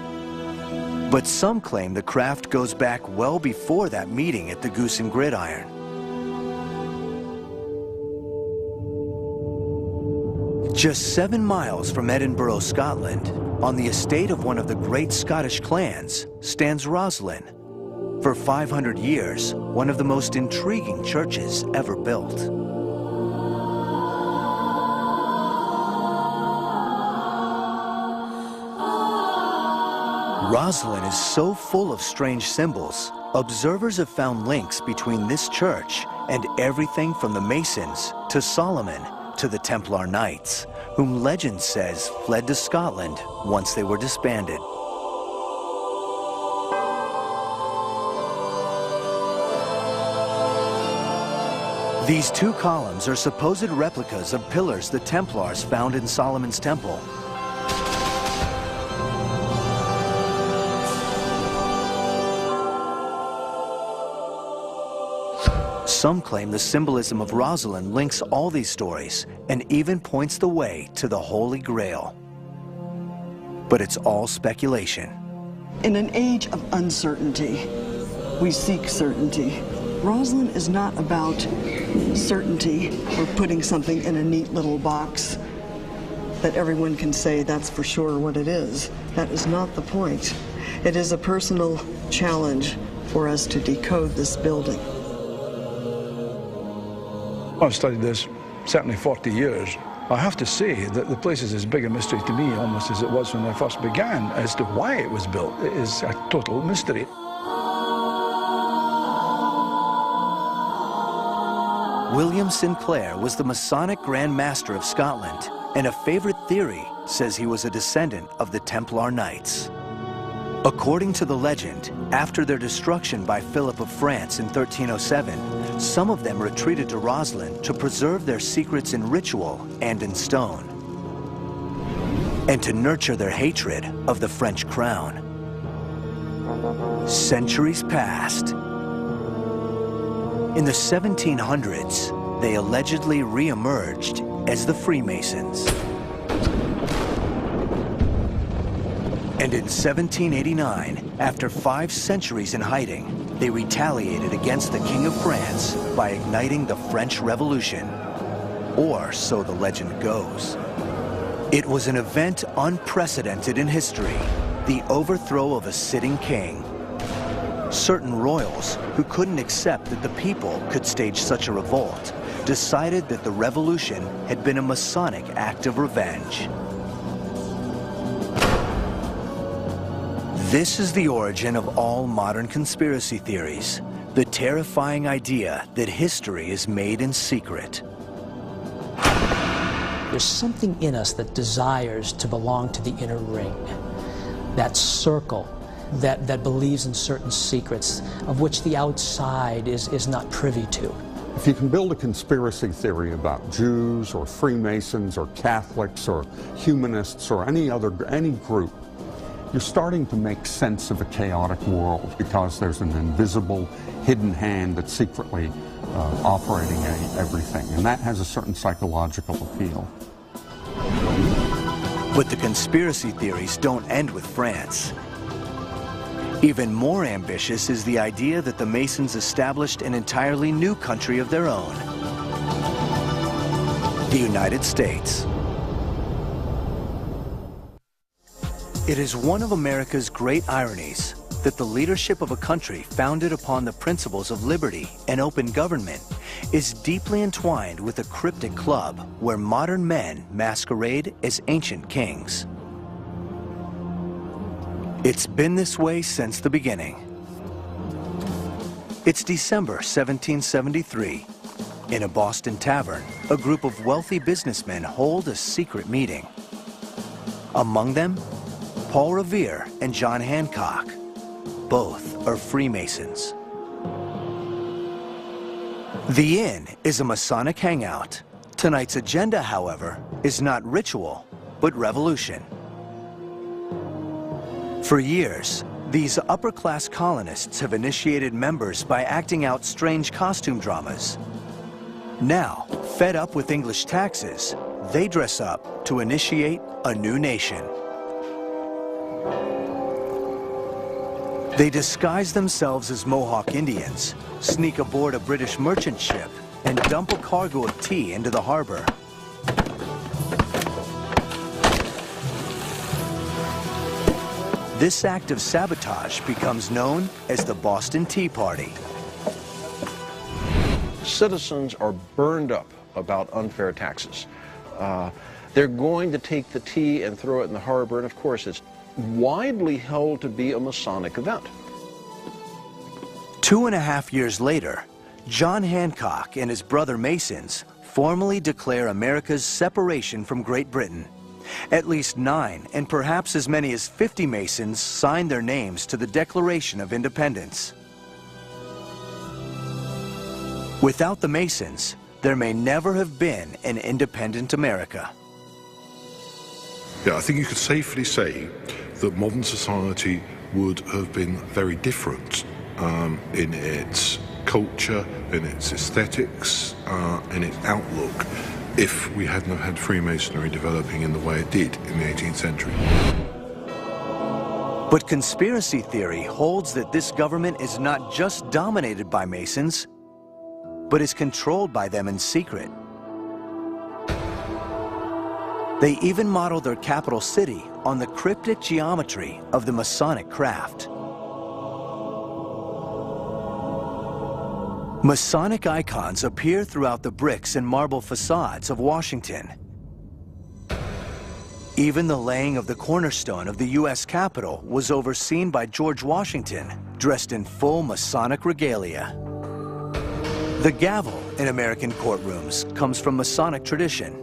But some claim the craft goes back well before that meeting at the Goose and Gridiron. Just 7 miles from Edinburgh, Scotland, on the estate of one of the great Scottish clans, stands Rosslyn. For 500 years, one of the most intriguing churches ever built. Rosslyn is so full of strange symbols, observers have found links between this church and everything from the Masons to Solomon to the Templar Knights, whom legend says fled to Scotland once they were disbanded. These 2 columns are supposed replicas of pillars the Templars found in Solomon's Temple. Some claim the symbolism of Rosslyn links all these stories and even points the way to the Holy Grail. But it's all speculation. In an age of uncertainty, we seek certainty. Rosslyn is not about certainty or putting something in a neat little box that everyone can say that's for sure what it is. That is not the point. It is a personal challenge for us to decode this building. I've studied this certainly 40 years. I have to say that the place is as big a mystery to me almost as it was when I first began. As to why it was built, it is a total mystery. William Sinclair was the Masonic Grand Master of Scotland, and a favorite theory says he was a descendant of the Templar Knights. According to the legend, after their destruction by Philip of France in 1307, some of them retreated to Rosslyn to preserve their secrets in ritual and in stone, and to nurture their hatred of the French crown. Centuries passed. In the 1700s, they allegedly re-emerged as the Freemasons. And in 1789, after 5 centuries in hiding, they retaliated against the King of France by igniting the French Revolution. Or so the legend goes. It was an event unprecedented in history, the overthrow of a sitting king. Certain royals, who couldn't accept that the people could stage such a revolt, decided that the revolution had been a Masonic act of revenge. This is the origin of all modern conspiracy theories, the terrifying idea that history is made in secret. There's something in us that desires to belong to the inner ring, that circle that believes in certain secrets of which the outside is not privy to. If you can build a conspiracy theory about Jews or Freemasons or Catholics or humanists or any group, you're starting to make sense of a chaotic world because there's an invisible, hidden hand that's secretly operating everything, and that has a certain psychological appeal. But the conspiracy theories don't end with France. Even more ambitious is the idea that the Masons established an entirely new country of their own, the United States. It is one of America's great ironies that the leadership of a country founded upon the principles of liberty and open government is deeply entwined with a cryptic club where modern men masquerade as ancient kings. It's been this way since the beginning. It's December 1773. In a Boston tavern, a group of wealthy businessmen hold a secret meeting. Among them, Paul Revere and John Hancock. Both are Freemasons. The Inn is a Masonic hangout. Tonight's agenda, however, is not ritual, but revolution. For years, these upper-class colonists have initiated members by acting out strange costume dramas. Now, fed up with English taxes, they dress up to initiate a new nation. They disguise themselves as Mohawk Indians, sneak aboard a British merchant ship, and dump a cargo of tea into the harbor. This act of sabotage becomes known as the Boston Tea Party. Citizens are burned up about unfair taxes. They're going to take the tea and throw it in the harbor, and of course it's widely held to be a Masonic event. 2.5 years later, John Hancock and his brother Masons formally declare America's separation from Great Britain. At least 9 and perhaps as many as 50 Masons signed their names to the Declaration of Independence. Without the Masons, there may never have been an independent America. Yeah, I think you could safely say that modern society would have been very different in its culture, in its aesthetics, in its outlook, if we hadn't have had Freemasonry developing in the way it did in the 18th century. But conspiracy theory holds that this government is not just dominated by Masons, but is controlled by them in secret. They even model their capital city on the cryptic geometry of the Masonic craft. Masonic icons appear throughout the bricks and marble facades of Washington. Even the laying of the cornerstone of the U.S. Capitol was overseen by George Washington, dressed in full Masonic regalia. The gavel in American courtrooms comes from Masonic tradition.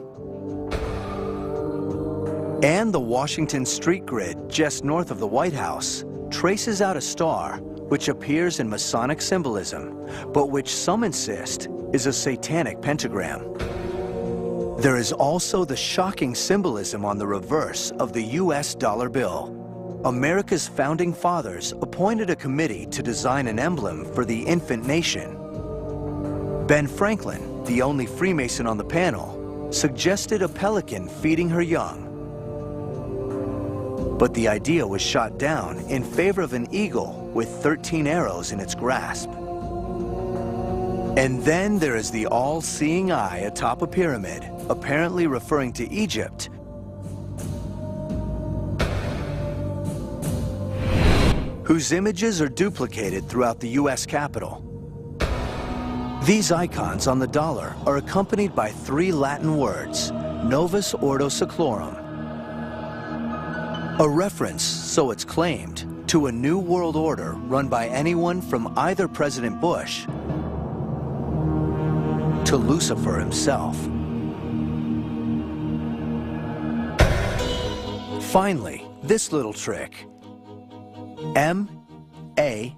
And the Washington street grid just north of the White House traces out a star which appears in Masonic symbolism, but which some insist is a satanic pentagram. There is also the shocking symbolism on the reverse of the U.S. dollar bill. America's founding fathers appointed a committee to design an emblem for the infant nation. Ben Franklin, the only Freemason on the panel, suggested a pelican feeding her young. But the idea was shot down in favor of an eagle with 13 arrows in its grasp. And then there is the all-seeing eye atop a pyramid, apparently referring to Egypt, whose images are duplicated throughout the U.S. Capitol. These icons on the dollar are accompanied by 3 Latin words, Novus Ordo Seclorum, a reference, so it's claimed, to a new world order run by anyone from either President Bush to Lucifer himself. Finally, this little trick. M-A-S-O-N.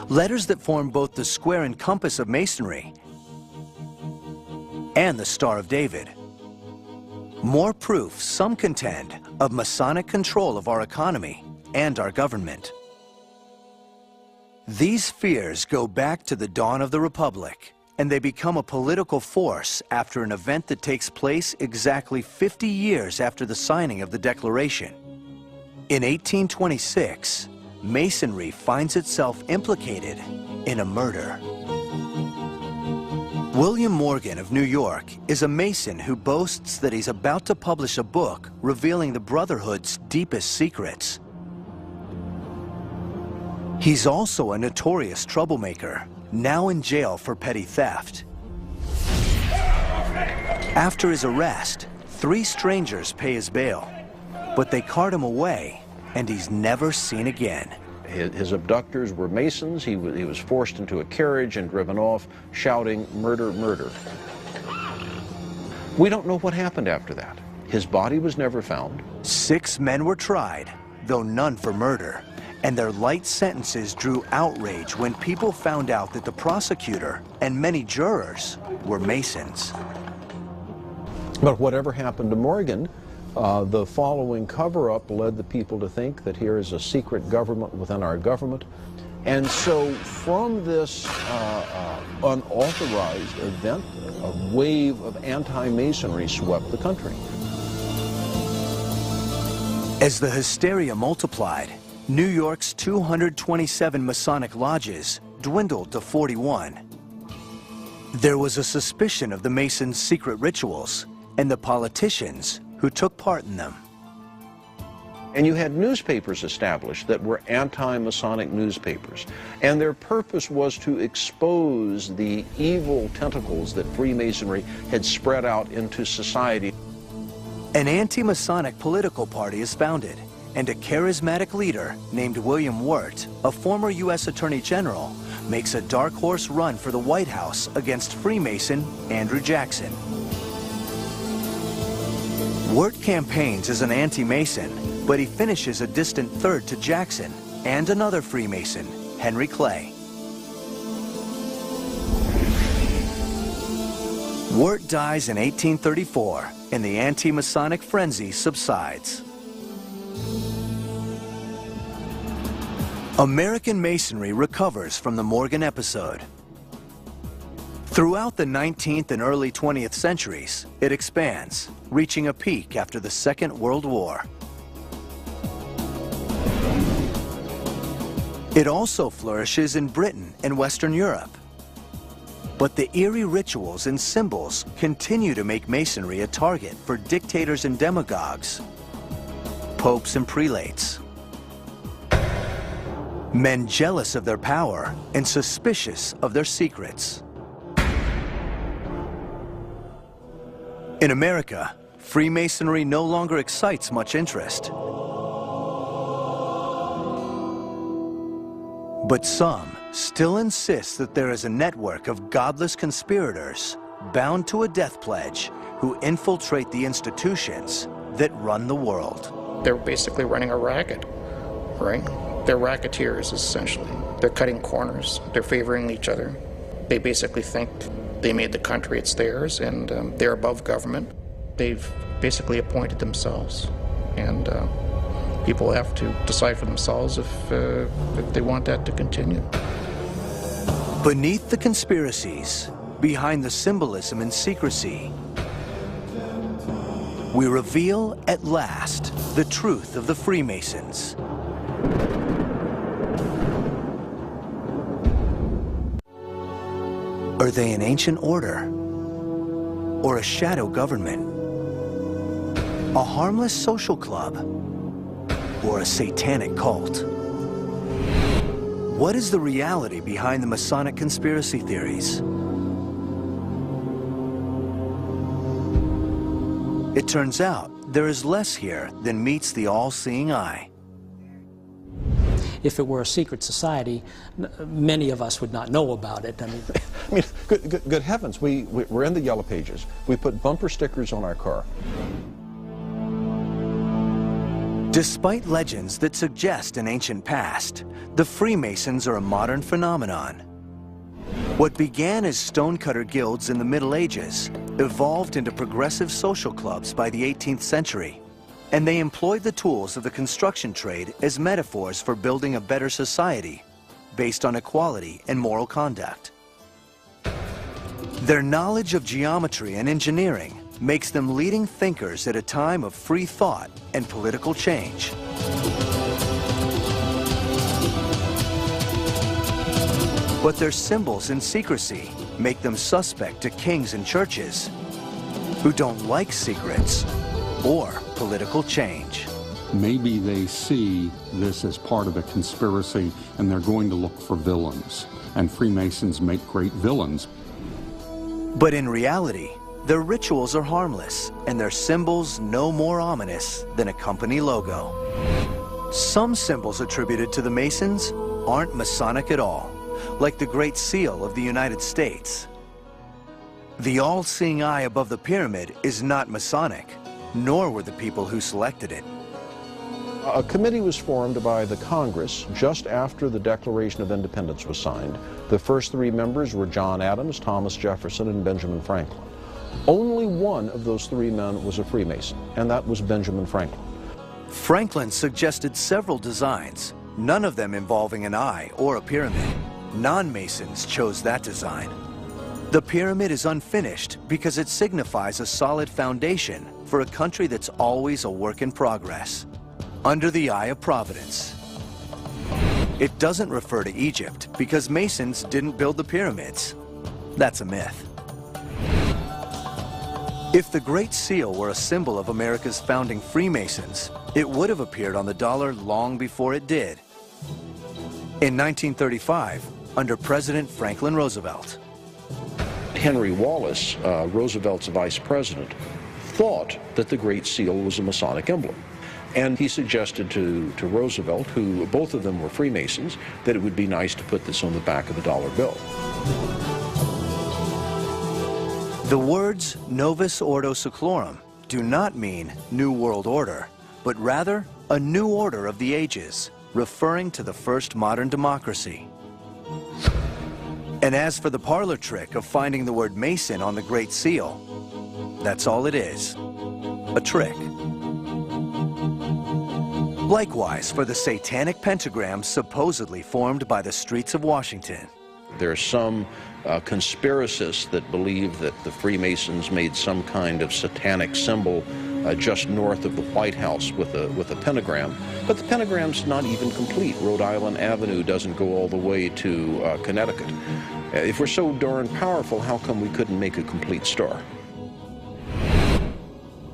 Letters that form both the square and compass of Masonry and the Star of David. More proof, some contend, of Masonic control of our economy and our government. These fears go back to the dawn of the Republic, and they become a political force after an event that takes place exactly 50 years after the signing of the Declaration. In 1826, Masonry finds itself implicated in a murder. William Morgan of New York is a Mason who boasts that he's about to publish a book revealing the Brotherhood's deepest secrets. He's also a notorious troublemaker, now in jail for petty theft. After his arrest, 3 strangers pay his bail, but they cart him away, and he's never seen again. His abductors were Masons. He was forced into a carriage and driven off, shouting, "Murder, murder." We don't know what happened after that. His body was never found. 6 men were tried, though none for murder, and their light sentences drew outrage when people found out that the prosecutor and many jurors were Masons. But whatever happened to Morgan, the following cover-up led the people to think that here is a secret government within our government. And so from this unauthorized event, a wave of anti-Masonry swept the country. As the hysteria multiplied, New York's 227 Masonic lodges dwindled to 41. There was a suspicion of the Masons' secret rituals and the politicians who took part in them. And you had newspapers established that were anti-Masonic newspapers, and their purpose was to expose the evil tentacles that Freemasonry had spread out into society. An anti-Masonic political party is founded, and a charismatic leader named William Wirt, a former U.S. Attorney General, makes a dark horse run for the White House against Freemason Andrew Jackson. Wirt campaigns as an anti-Mason, but he finishes a distant third to Jackson and another Freemason, Henry Clay. Wirt dies in 1834, and the anti-Masonic frenzy subsides. American Masonry recovers from the Morgan episode. Throughout the 19th and early 20th centuries, it expands, reaching a peak after the Second World War. It also flourishes in Britain and Western Europe. But the eerie rituals and symbols continue to make Masonry a target for dictators and demagogues, popes and prelates, men jealous of their power and suspicious of their secrets. In America, Freemasonry no longer excites much interest. But some still insist that there is a network of godless conspirators bound to a death pledge who infiltrate the institutions that run the world. They're basically running a racket, right? They're racketeers, essentially. They're cutting corners. They're favoring each other. They basically think they made the country, it's theirs, and they're above government. They've basically appointed themselves, and people have to decide for themselves if they want that to continue. Beneath the conspiracies, behind the symbolism and secrecy, we reveal at last the truth of the Freemasons. Are they an ancient order? Or a shadow government? A harmless social club? Or a satanic cult? What is the reality behind the Masonic conspiracy theories? It turns out there is less here than meets the all-seeing eye. If it were a secret society, many of us would not know about it. I mean, good heavens, we're in the Yellow Pages. We put bumper stickers on our car. Despite legends that suggest an ancient past, the Freemasons are a modern phenomenon. What began as stonecutter guilds in the Middle Ages evolved into progressive social clubs by the 18th century. And they employed the tools of the construction trade as metaphors for building a better society based on equality and moral conduct. Their knowledge of geometry and engineering makes them leading thinkers at a time of free thought and political change. But their symbols and secrecy make them suspect to kings and churches who don't like secrets or political change. Maybe they see this as part of a conspiracy and they're going to look for villains. And Freemasons make great villains. But in reality, their rituals are harmless and their symbols no more ominous than a company logo. Some symbols attributed to the Masons aren't Masonic at all, like the Great Seal of the United States. The all-seeing eye above the pyramid is not Masonic, nor were the people who selected it. A committee was formed by the Congress just after the Declaration of Independence was signed. The first three members were John Adams, Thomas Jefferson, and Benjamin Franklin. Only one of those three men was a Freemason, and that was Benjamin Franklin. Franklin suggested several designs, none of them involving an eye or a pyramid. Non-Masons chose that design. The pyramid is unfinished because it signifies a solid foundation for a country that's always a work in progress, under the eye of Providence. It doesn't refer to Egypt because Masons didn't build the pyramids. That's a myth. If the Great Seal were a symbol of America's founding Freemasons, it would have appeared on the dollar long before it did. In 1935, under President Franklin Roosevelt. Henry Wallace, Roosevelt's vice president, thought that the Great Seal was a Masonic emblem. And he suggested to Roosevelt, who both of them were Freemasons, that it would be nice to put this on the back of the dollar bill. The words Novus Ordo Seclorum do not mean New World Order, but rather a new order of the ages, referring to the first modern democracy. And as for the parlor trick of finding the word Mason on the Great Seal, that's all it is, a trick. Likewise for the satanic pentagram supposedly formed by the streets of Washington. There are some conspiracists that believe that the Freemasons made some kind of satanic symbol just north of the White House with a pentagram. But the pentagram's not even complete. Rhode Island Avenue doesn't go all the way to Connecticut. If we're so darn powerful, how come we couldn't make a complete star?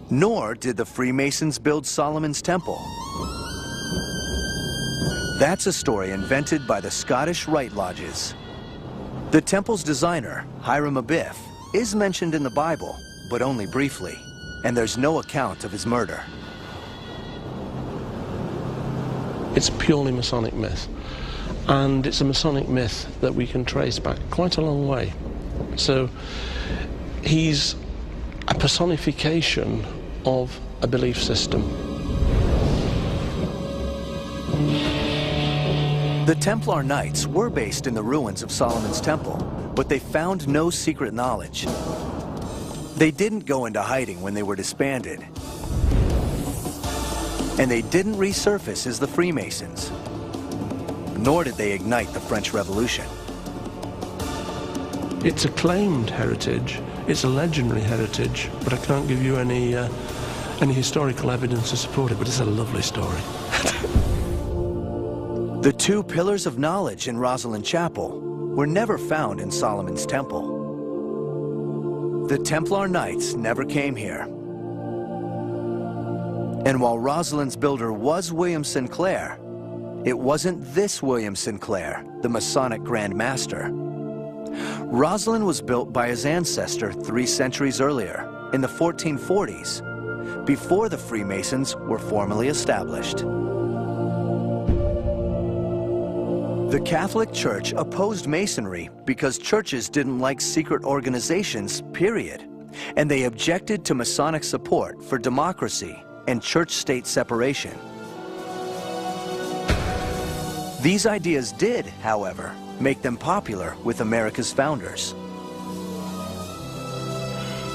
Nor did the Freemasons build Solomon's Temple. That's a story invented by the Scottish Rite Lodges. The temple's designer, Hiram Abiff, is mentioned in the Bible, but only briefly, and there's no account of his murder. It's a purely Masonic myth, and it's a Masonic myth that we can trace back quite a long way. So he's a personification of a belief system. The Templar Knights were based in the ruins of Solomon's Temple, but they found no secret knowledge. They didn't go into hiding when they were disbanded. And they didn't resurface as the Freemasons. Nor did they ignite the French Revolution. It's a claimed heritage, it's a legendary heritage, but I can't give you any historical evidence to support it, but it's a lovely story. The two pillars of knowledge in Rosslyn Chapel were never found in Solomon's Temple. The Templar Knights never came here. And while Rosslyn's builder was William Sinclair, it wasn't this William Sinclair, the Masonic Grand Master. Rosslyn was built by his ancestor 3 centuries earlier, in the 1440s, before the Freemasons were formally established. The Catholic Church opposed Masonry because churches didn't like secret organizations, period. And they objected to Masonic support for democracy and church-state separation. These ideas did, however, make them popular with America's founders.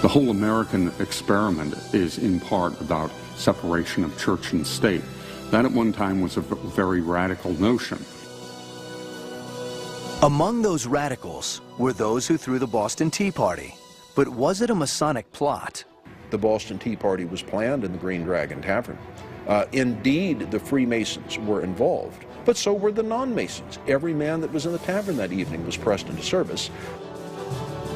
The whole American experiment is in part about separation of church and state. That at one time was a very radical notion. Among those radicals were those who threw the Boston Tea Party. But was it a Masonic plot? The Boston Tea Party was planned in the Green Dragon Tavern. Indeed, the Freemasons were involved, but so were the non-Masons. Every man that was in the tavern that evening was pressed into service.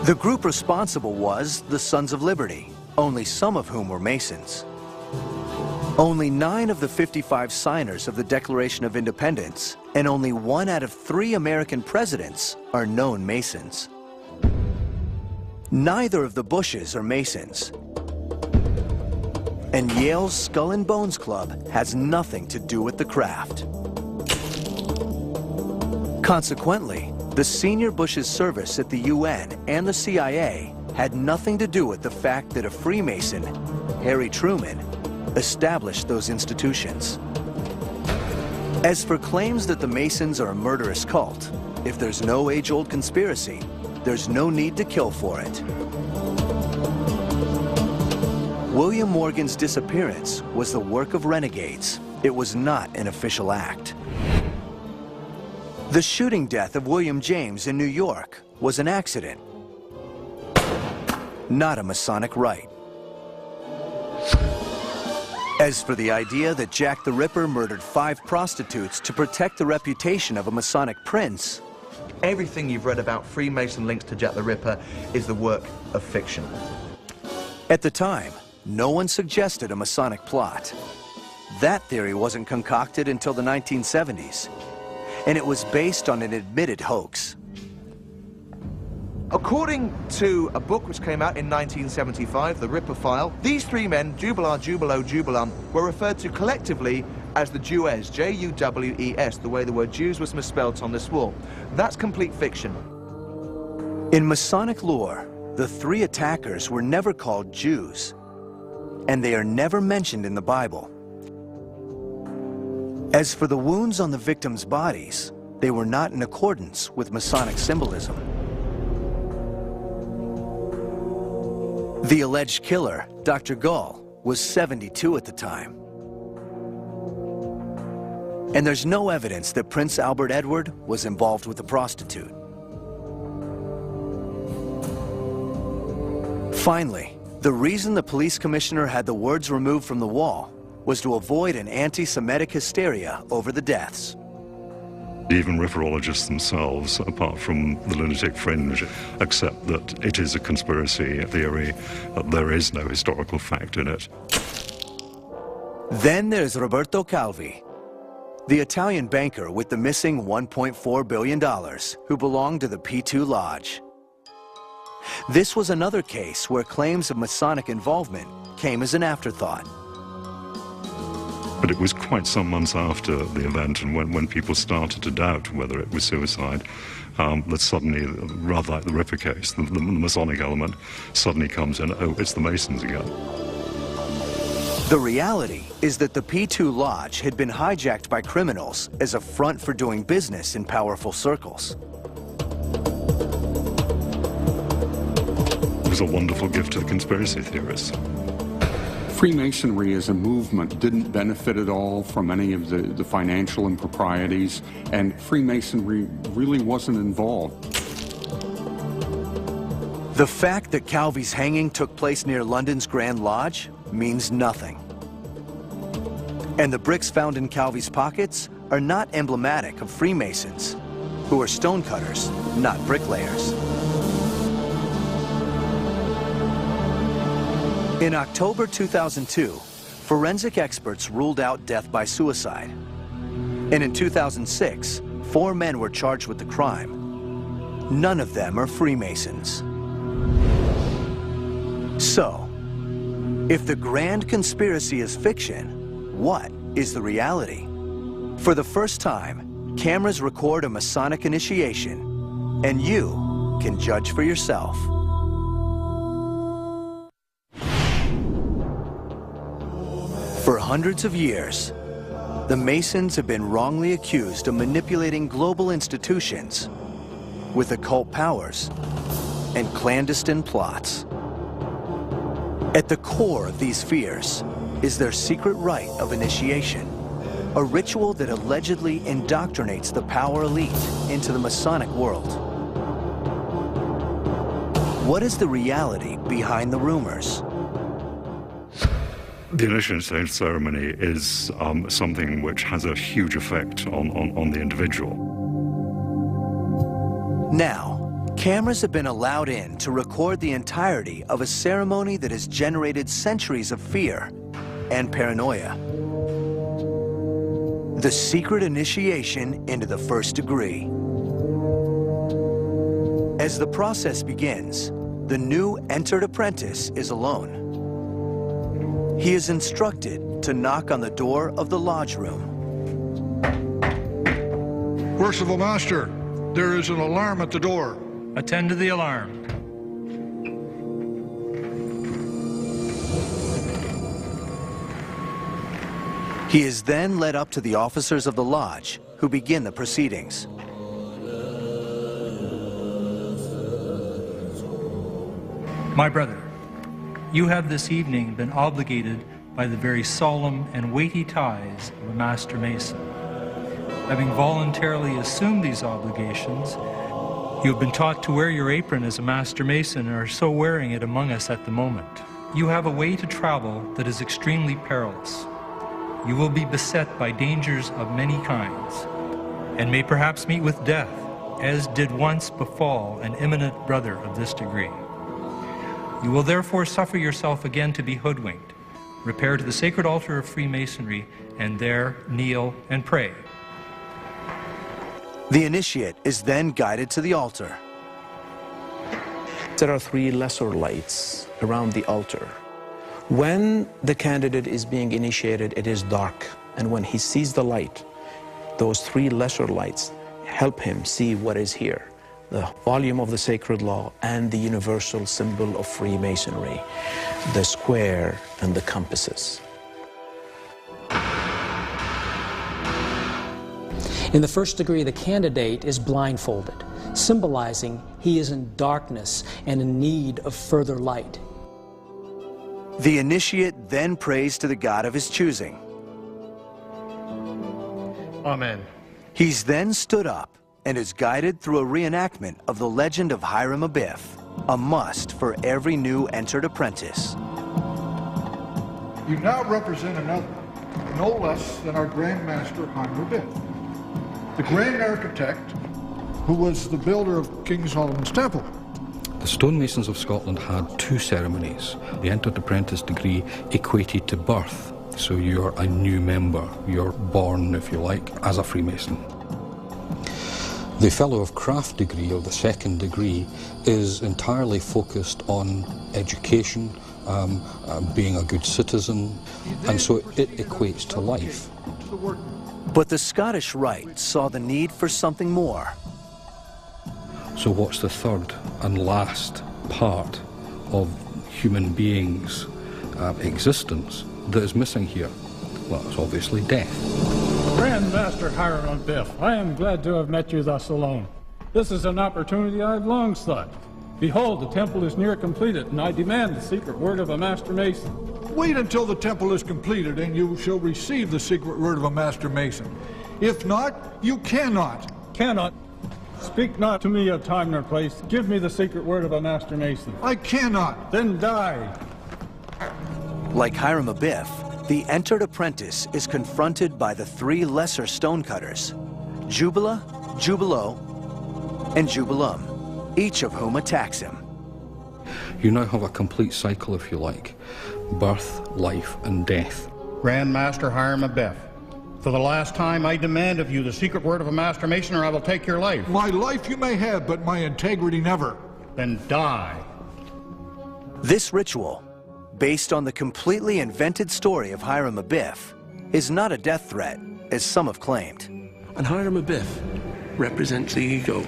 The group responsible was the Sons of Liberty, only some of whom were Masons. Only 9 of the 55 signers of the Declaration of Independence, and only 1 out of 3 American presidents are known Masons. Neither of the Bushes are Masons. And Yale's Skull and Bones Club has nothing to do with the craft. Consequently, the senior Bush's service at the UN and the CIA had nothing to do with the fact that a Freemason, Harry Truman, established those institutions. As for claims that the Masons are a murderous cult, if there's no age-old conspiracy, there's no need to kill for it. William Morgan's disappearance was the work of renegades. It was not an official act. The shooting death of William James in New York was an accident, not a Masonic rite. As for the idea that Jack the Ripper murdered 5 prostitutes to protect the reputation of a Masonic prince, everything you've read about Freemason links to Jack the Ripper is the work of fiction. At the time, no one suggested a Masonic plot. That theory wasn't concocted until the 1970s, and it was based on an admitted hoax. According to a book which came out in 1975, The Ripper File, these 3 men, Jubilar, Jubilo, Jubilam, were referred to collectively as the Jewes, J-U-W-E-S, the way the word Jews was misspelled on this wall. That's complete fiction. In Masonic lore, the 3 attackers were never called Jews, and they are never mentioned in the Bible. As for the wounds on the victims' bodies, they were not in accordance with Masonic symbolism. The alleged killer, Dr. Gull, was 72 at the time. And there's no evidence that Prince Albert Edward was involved with the prostitute. Finally, the reason the police commissioner had the words removed from the wall was to avoid an anti-Semitic hysteria over the deaths. Even rifferologists themselves, apart from the lunatic fringe, accept that it is a conspiracy theory, that there is no historical fact in it. Then there's Roberto Calvi, the Italian banker with the missing $1.4 billion, who belonged to the P2 Lodge. This was another case where claims of Masonic involvement came as an afterthought. But it was quite some months after the event, and when people started to doubt whether it was suicide, that suddenly, rather like the Ripper case, the Masonic element suddenly comes in, oh, it's the Masons again. The reality is that the P2 Lodge had been hijacked by criminals as a front for doing business in powerful circles. It was a wonderful gift to the conspiracy theorists. Freemasonry as a movement didn't benefit at all from any of the financial improprieties, and Freemasonry really wasn't involved. The fact that Calvi's hanging took place near London's Grand Lodge means nothing. And the bricks found in Calvi's pockets are not emblematic of Freemasons, who are stonecutters, not bricklayers. In October 2002, forensic experts ruled out death by suicide. And in 2006, 4 men were charged with the crime. None of them are Freemasons. So, if the grand conspiracy is fiction, what is the reality? For the first time, cameras record a Masonic initiation, and you can judge for yourself. For hundreds of years, the Masons have been wrongly accused of manipulating global institutions with occult powers and clandestine plots. At the core of these fears is their secret rite of initiation, a ritual that allegedly indoctrinates the power elite into the Masonic world. What is the reality behind the rumors? The initiation ceremony is something which has a huge effect on the individual. Now, cameras have been allowed in to record the entirety of a ceremony that has generated centuries of fear and paranoia. The secret initiation into the first degree. As the process begins, the new entered apprentice is alone. He is instructed to knock on the door of the lodge room. Worshipful Master, there is an alarm at the door. Attend to the alarm. He is then led up to the officers of the lodge, who begin the proceedings. My brother, you have this evening been obligated by the very solemn and weighty ties of a Master Mason. Having voluntarily assumed these obligations, you have been taught to wear your apron as a Master Mason and are so wearing it among us at the moment. You have a way to travel that is extremely perilous. You will be beset by dangers of many kinds, and may perhaps meet with death, as did once befall an eminent brother of this degree. You will therefore suffer yourself again to be hoodwinked. Repair to the sacred altar of Freemasonry, and there kneel and pray. The initiate is then guided to the altar. There are 3 lesser lights around the altar. When the candidate is being initiated, it is dark. And when he sees the light, those 3 lesser lights help him see what is here. The volume of the sacred law and the universal symbol of Freemasonry, the square and the compasses. In the first degree, the candidate is blindfolded, symbolizing he is in darkness and in need of further light. The initiate then prays to the God of his choosing. Amen. He's then stood up and is guided through a reenactment of the legend of Hiram Abiff, a must for every new entered apprentice. You now represent another, no less than our Grand Master Hiram Abiff, the Grand Architect who was the builder of King Solomon's Temple. The stonemasons of Scotland had two ceremonies. The entered apprentice degree equated to birth, so you're a new member. You're born, if you like, as a Freemason. The Fellow of Craft degree, or the second degree, is entirely focused on education, being a good citizen, and so it equates to life. But the Scottish Rite saw the need for something more. So what's the third and last part of human beings' existence that is missing here? Well, it's obviously death. Grand Master Hiram Abiff, I am glad to have met you thus alone. This is an opportunity I've long sought. Behold, the temple is near completed, and I demand the secret word of a Master Mason. Wait until the temple is completed, and you shall receive the secret word of a Master Mason. If not, you cannot. Cannot. Speak not to me of time nor place. Give me the secret word of a Master Mason. I cannot. Then die. Like Hiram Abiff, the entered apprentice is confronted by the three lesser stonecutters, Jubala, Jubilo, and Jubilum, each of whom attacks him. You now have a complete cycle, if you like. Birth, life, and death. Grand Master Hiram Abiff, for the last time I demand of you the secret word of a Master Mason, or I will take your life. My life you may have, but my integrity never. Then die. This ritual, based on the completely invented story of Hiram Abiff, is not a death threat, as some have claimed. And Hiram Abiff represents the ego,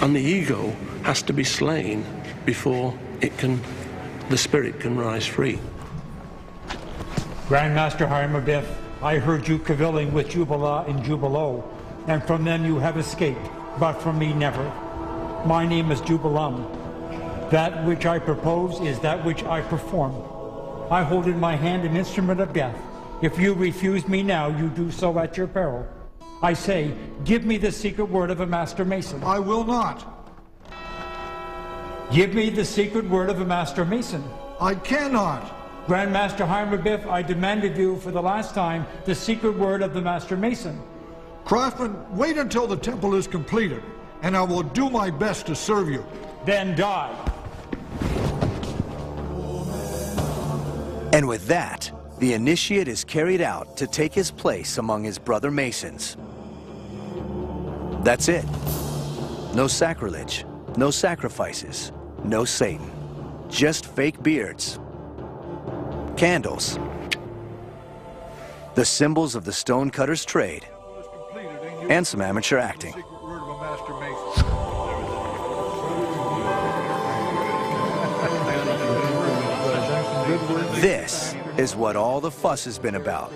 and the ego has to be slain before the spirit can rise free. Grand Master Hiram Abiff, I heard you cavilling with Jubala and Jubilo, and from them you have escaped, but from me never. My name is Jubilum. That which I propose is that which I perform. I hold in my hand an instrument of death. If you refuse me now, you do so at your peril. I say, give me the secret word of a Master Mason. I will not. Give me the secret word of a Master Mason. I cannot. Grand Master Hiram Abiff, I demand of you for the last time the secret word of the Master Mason. Craftsman, wait until the temple is completed, and I will do my best to serve you. Then die. And with that, the initiate is carried out to take his place among his brother Masons. That's it. No sacrilege, no sacrifices, no Satan. Just fake beards, candles, the symbols of the stonecutter's trade, and some amateur acting. This is what all the fuss has been about.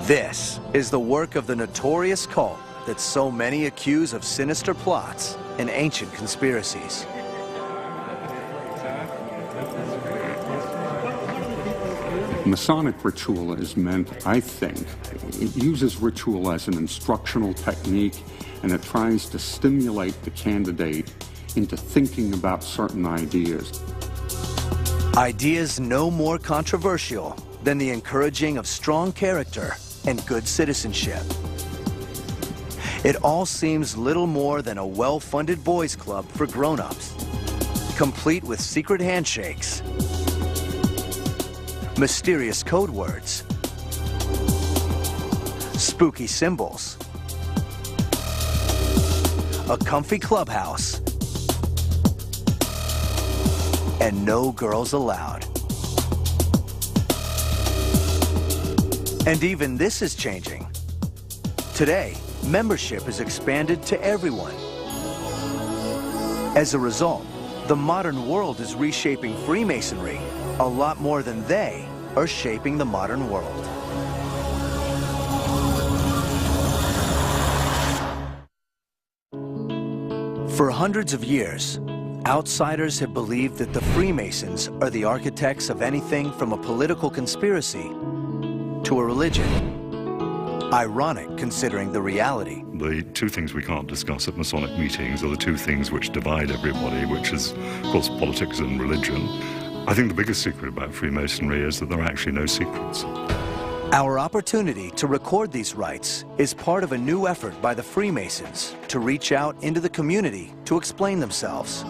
This is the work of the notorious cult that so many accuse of sinister plots and ancient conspiracies. Masonic ritual is meant, I think, it uses ritual as an instructional technique, and it tries to stimulate the candidate into thinking about certain ideas. Ideas no more controversial than the encouraging of strong character and good citizenship. It all seems little more than a well-funded boys' club for grown-ups, complete with secret handshakes, mysterious code words, spooky symbols, a comfy clubhouse, and no girls allowed. And even this is changing. Today, membership is expanded to everyone. As a result, the modern world is reshaping Freemasonry a lot more than they are shaping the modern world. For hundreds of years, outsiders have believed that the Freemasons are the architects of anything from a political conspiracy to a religion. Ironic considering the reality. The two things we can't discuss at Masonic meetings are the two things which divide everybody, which is, of course, politics and religion. I think the biggest secret about Freemasonry is that there are actually no secrets. Our opportunity to record these rites is part of a new effort by the Freemasons to reach out into the community to explain themselves,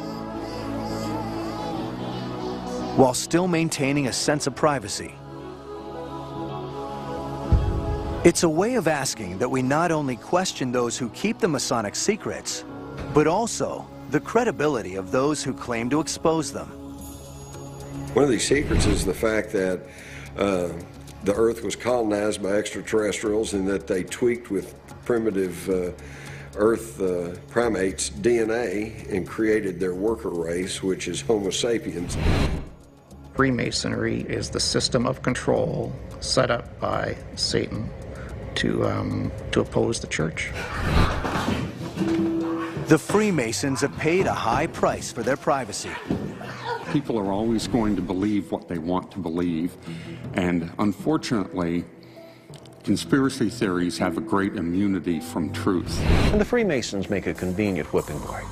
while still maintaining a sense of privacy. It's a way of asking that we not only question those who keep the Masonic secrets, but also the credibility of those who claim to expose them. One of these secrets is the fact that the Earth was colonized by extraterrestrials and that they tweaked with primitive Earth primates' DNA and created their worker race, which is Homo sapiens. Freemasonry is the system of control set up by Satan to oppose the church. The Freemasons have paid a high price for their privacy. People are always going to believe what they want to believe, and unfortunately, conspiracy theories have a great immunity from truth. And the Freemasons make a convenient whipping boy.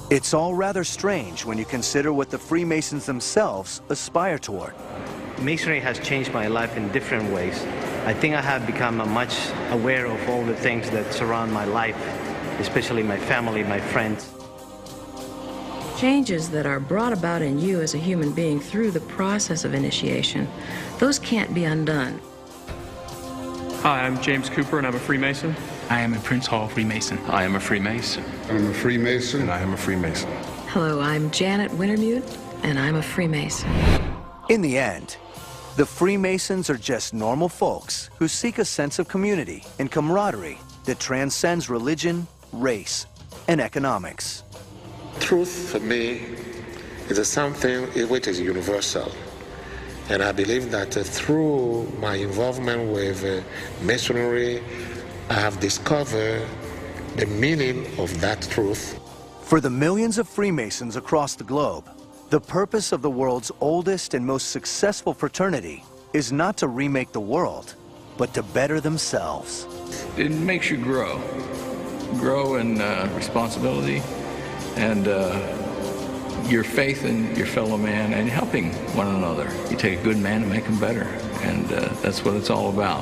It's all rather strange when you consider what the Freemasons themselves aspire toward. Masonry has changed my life in different ways. I think I have become much aware of all the things that surround my life, especially my family, my friends. Changes that are brought about in you as a human being through the process of initiation, those can't be undone. Hi, I'm James Cooper, and I'm a Freemason. I am a Prince Hall Freemason. I am a Freemason. I'm a Freemason. And I am a Freemason. Hello, I'm Janet Wintermute, and I'm a Freemason. In the end, the Freemasons are just normal folks who seek a sense of community and camaraderie that transcends religion, race, and economics. Truth, for me, is something which is universal. And I believe that through my involvement with Masonry, I have discovered the meaning of that truth. For the millions of Freemasons across the globe, the purpose of the world's oldest and most successful fraternity is not to remake the world, but to better themselves. It makes you grow in responsibility and your faith in your fellow man and helping one another. You take a good man and make him better, and that's what it's all about.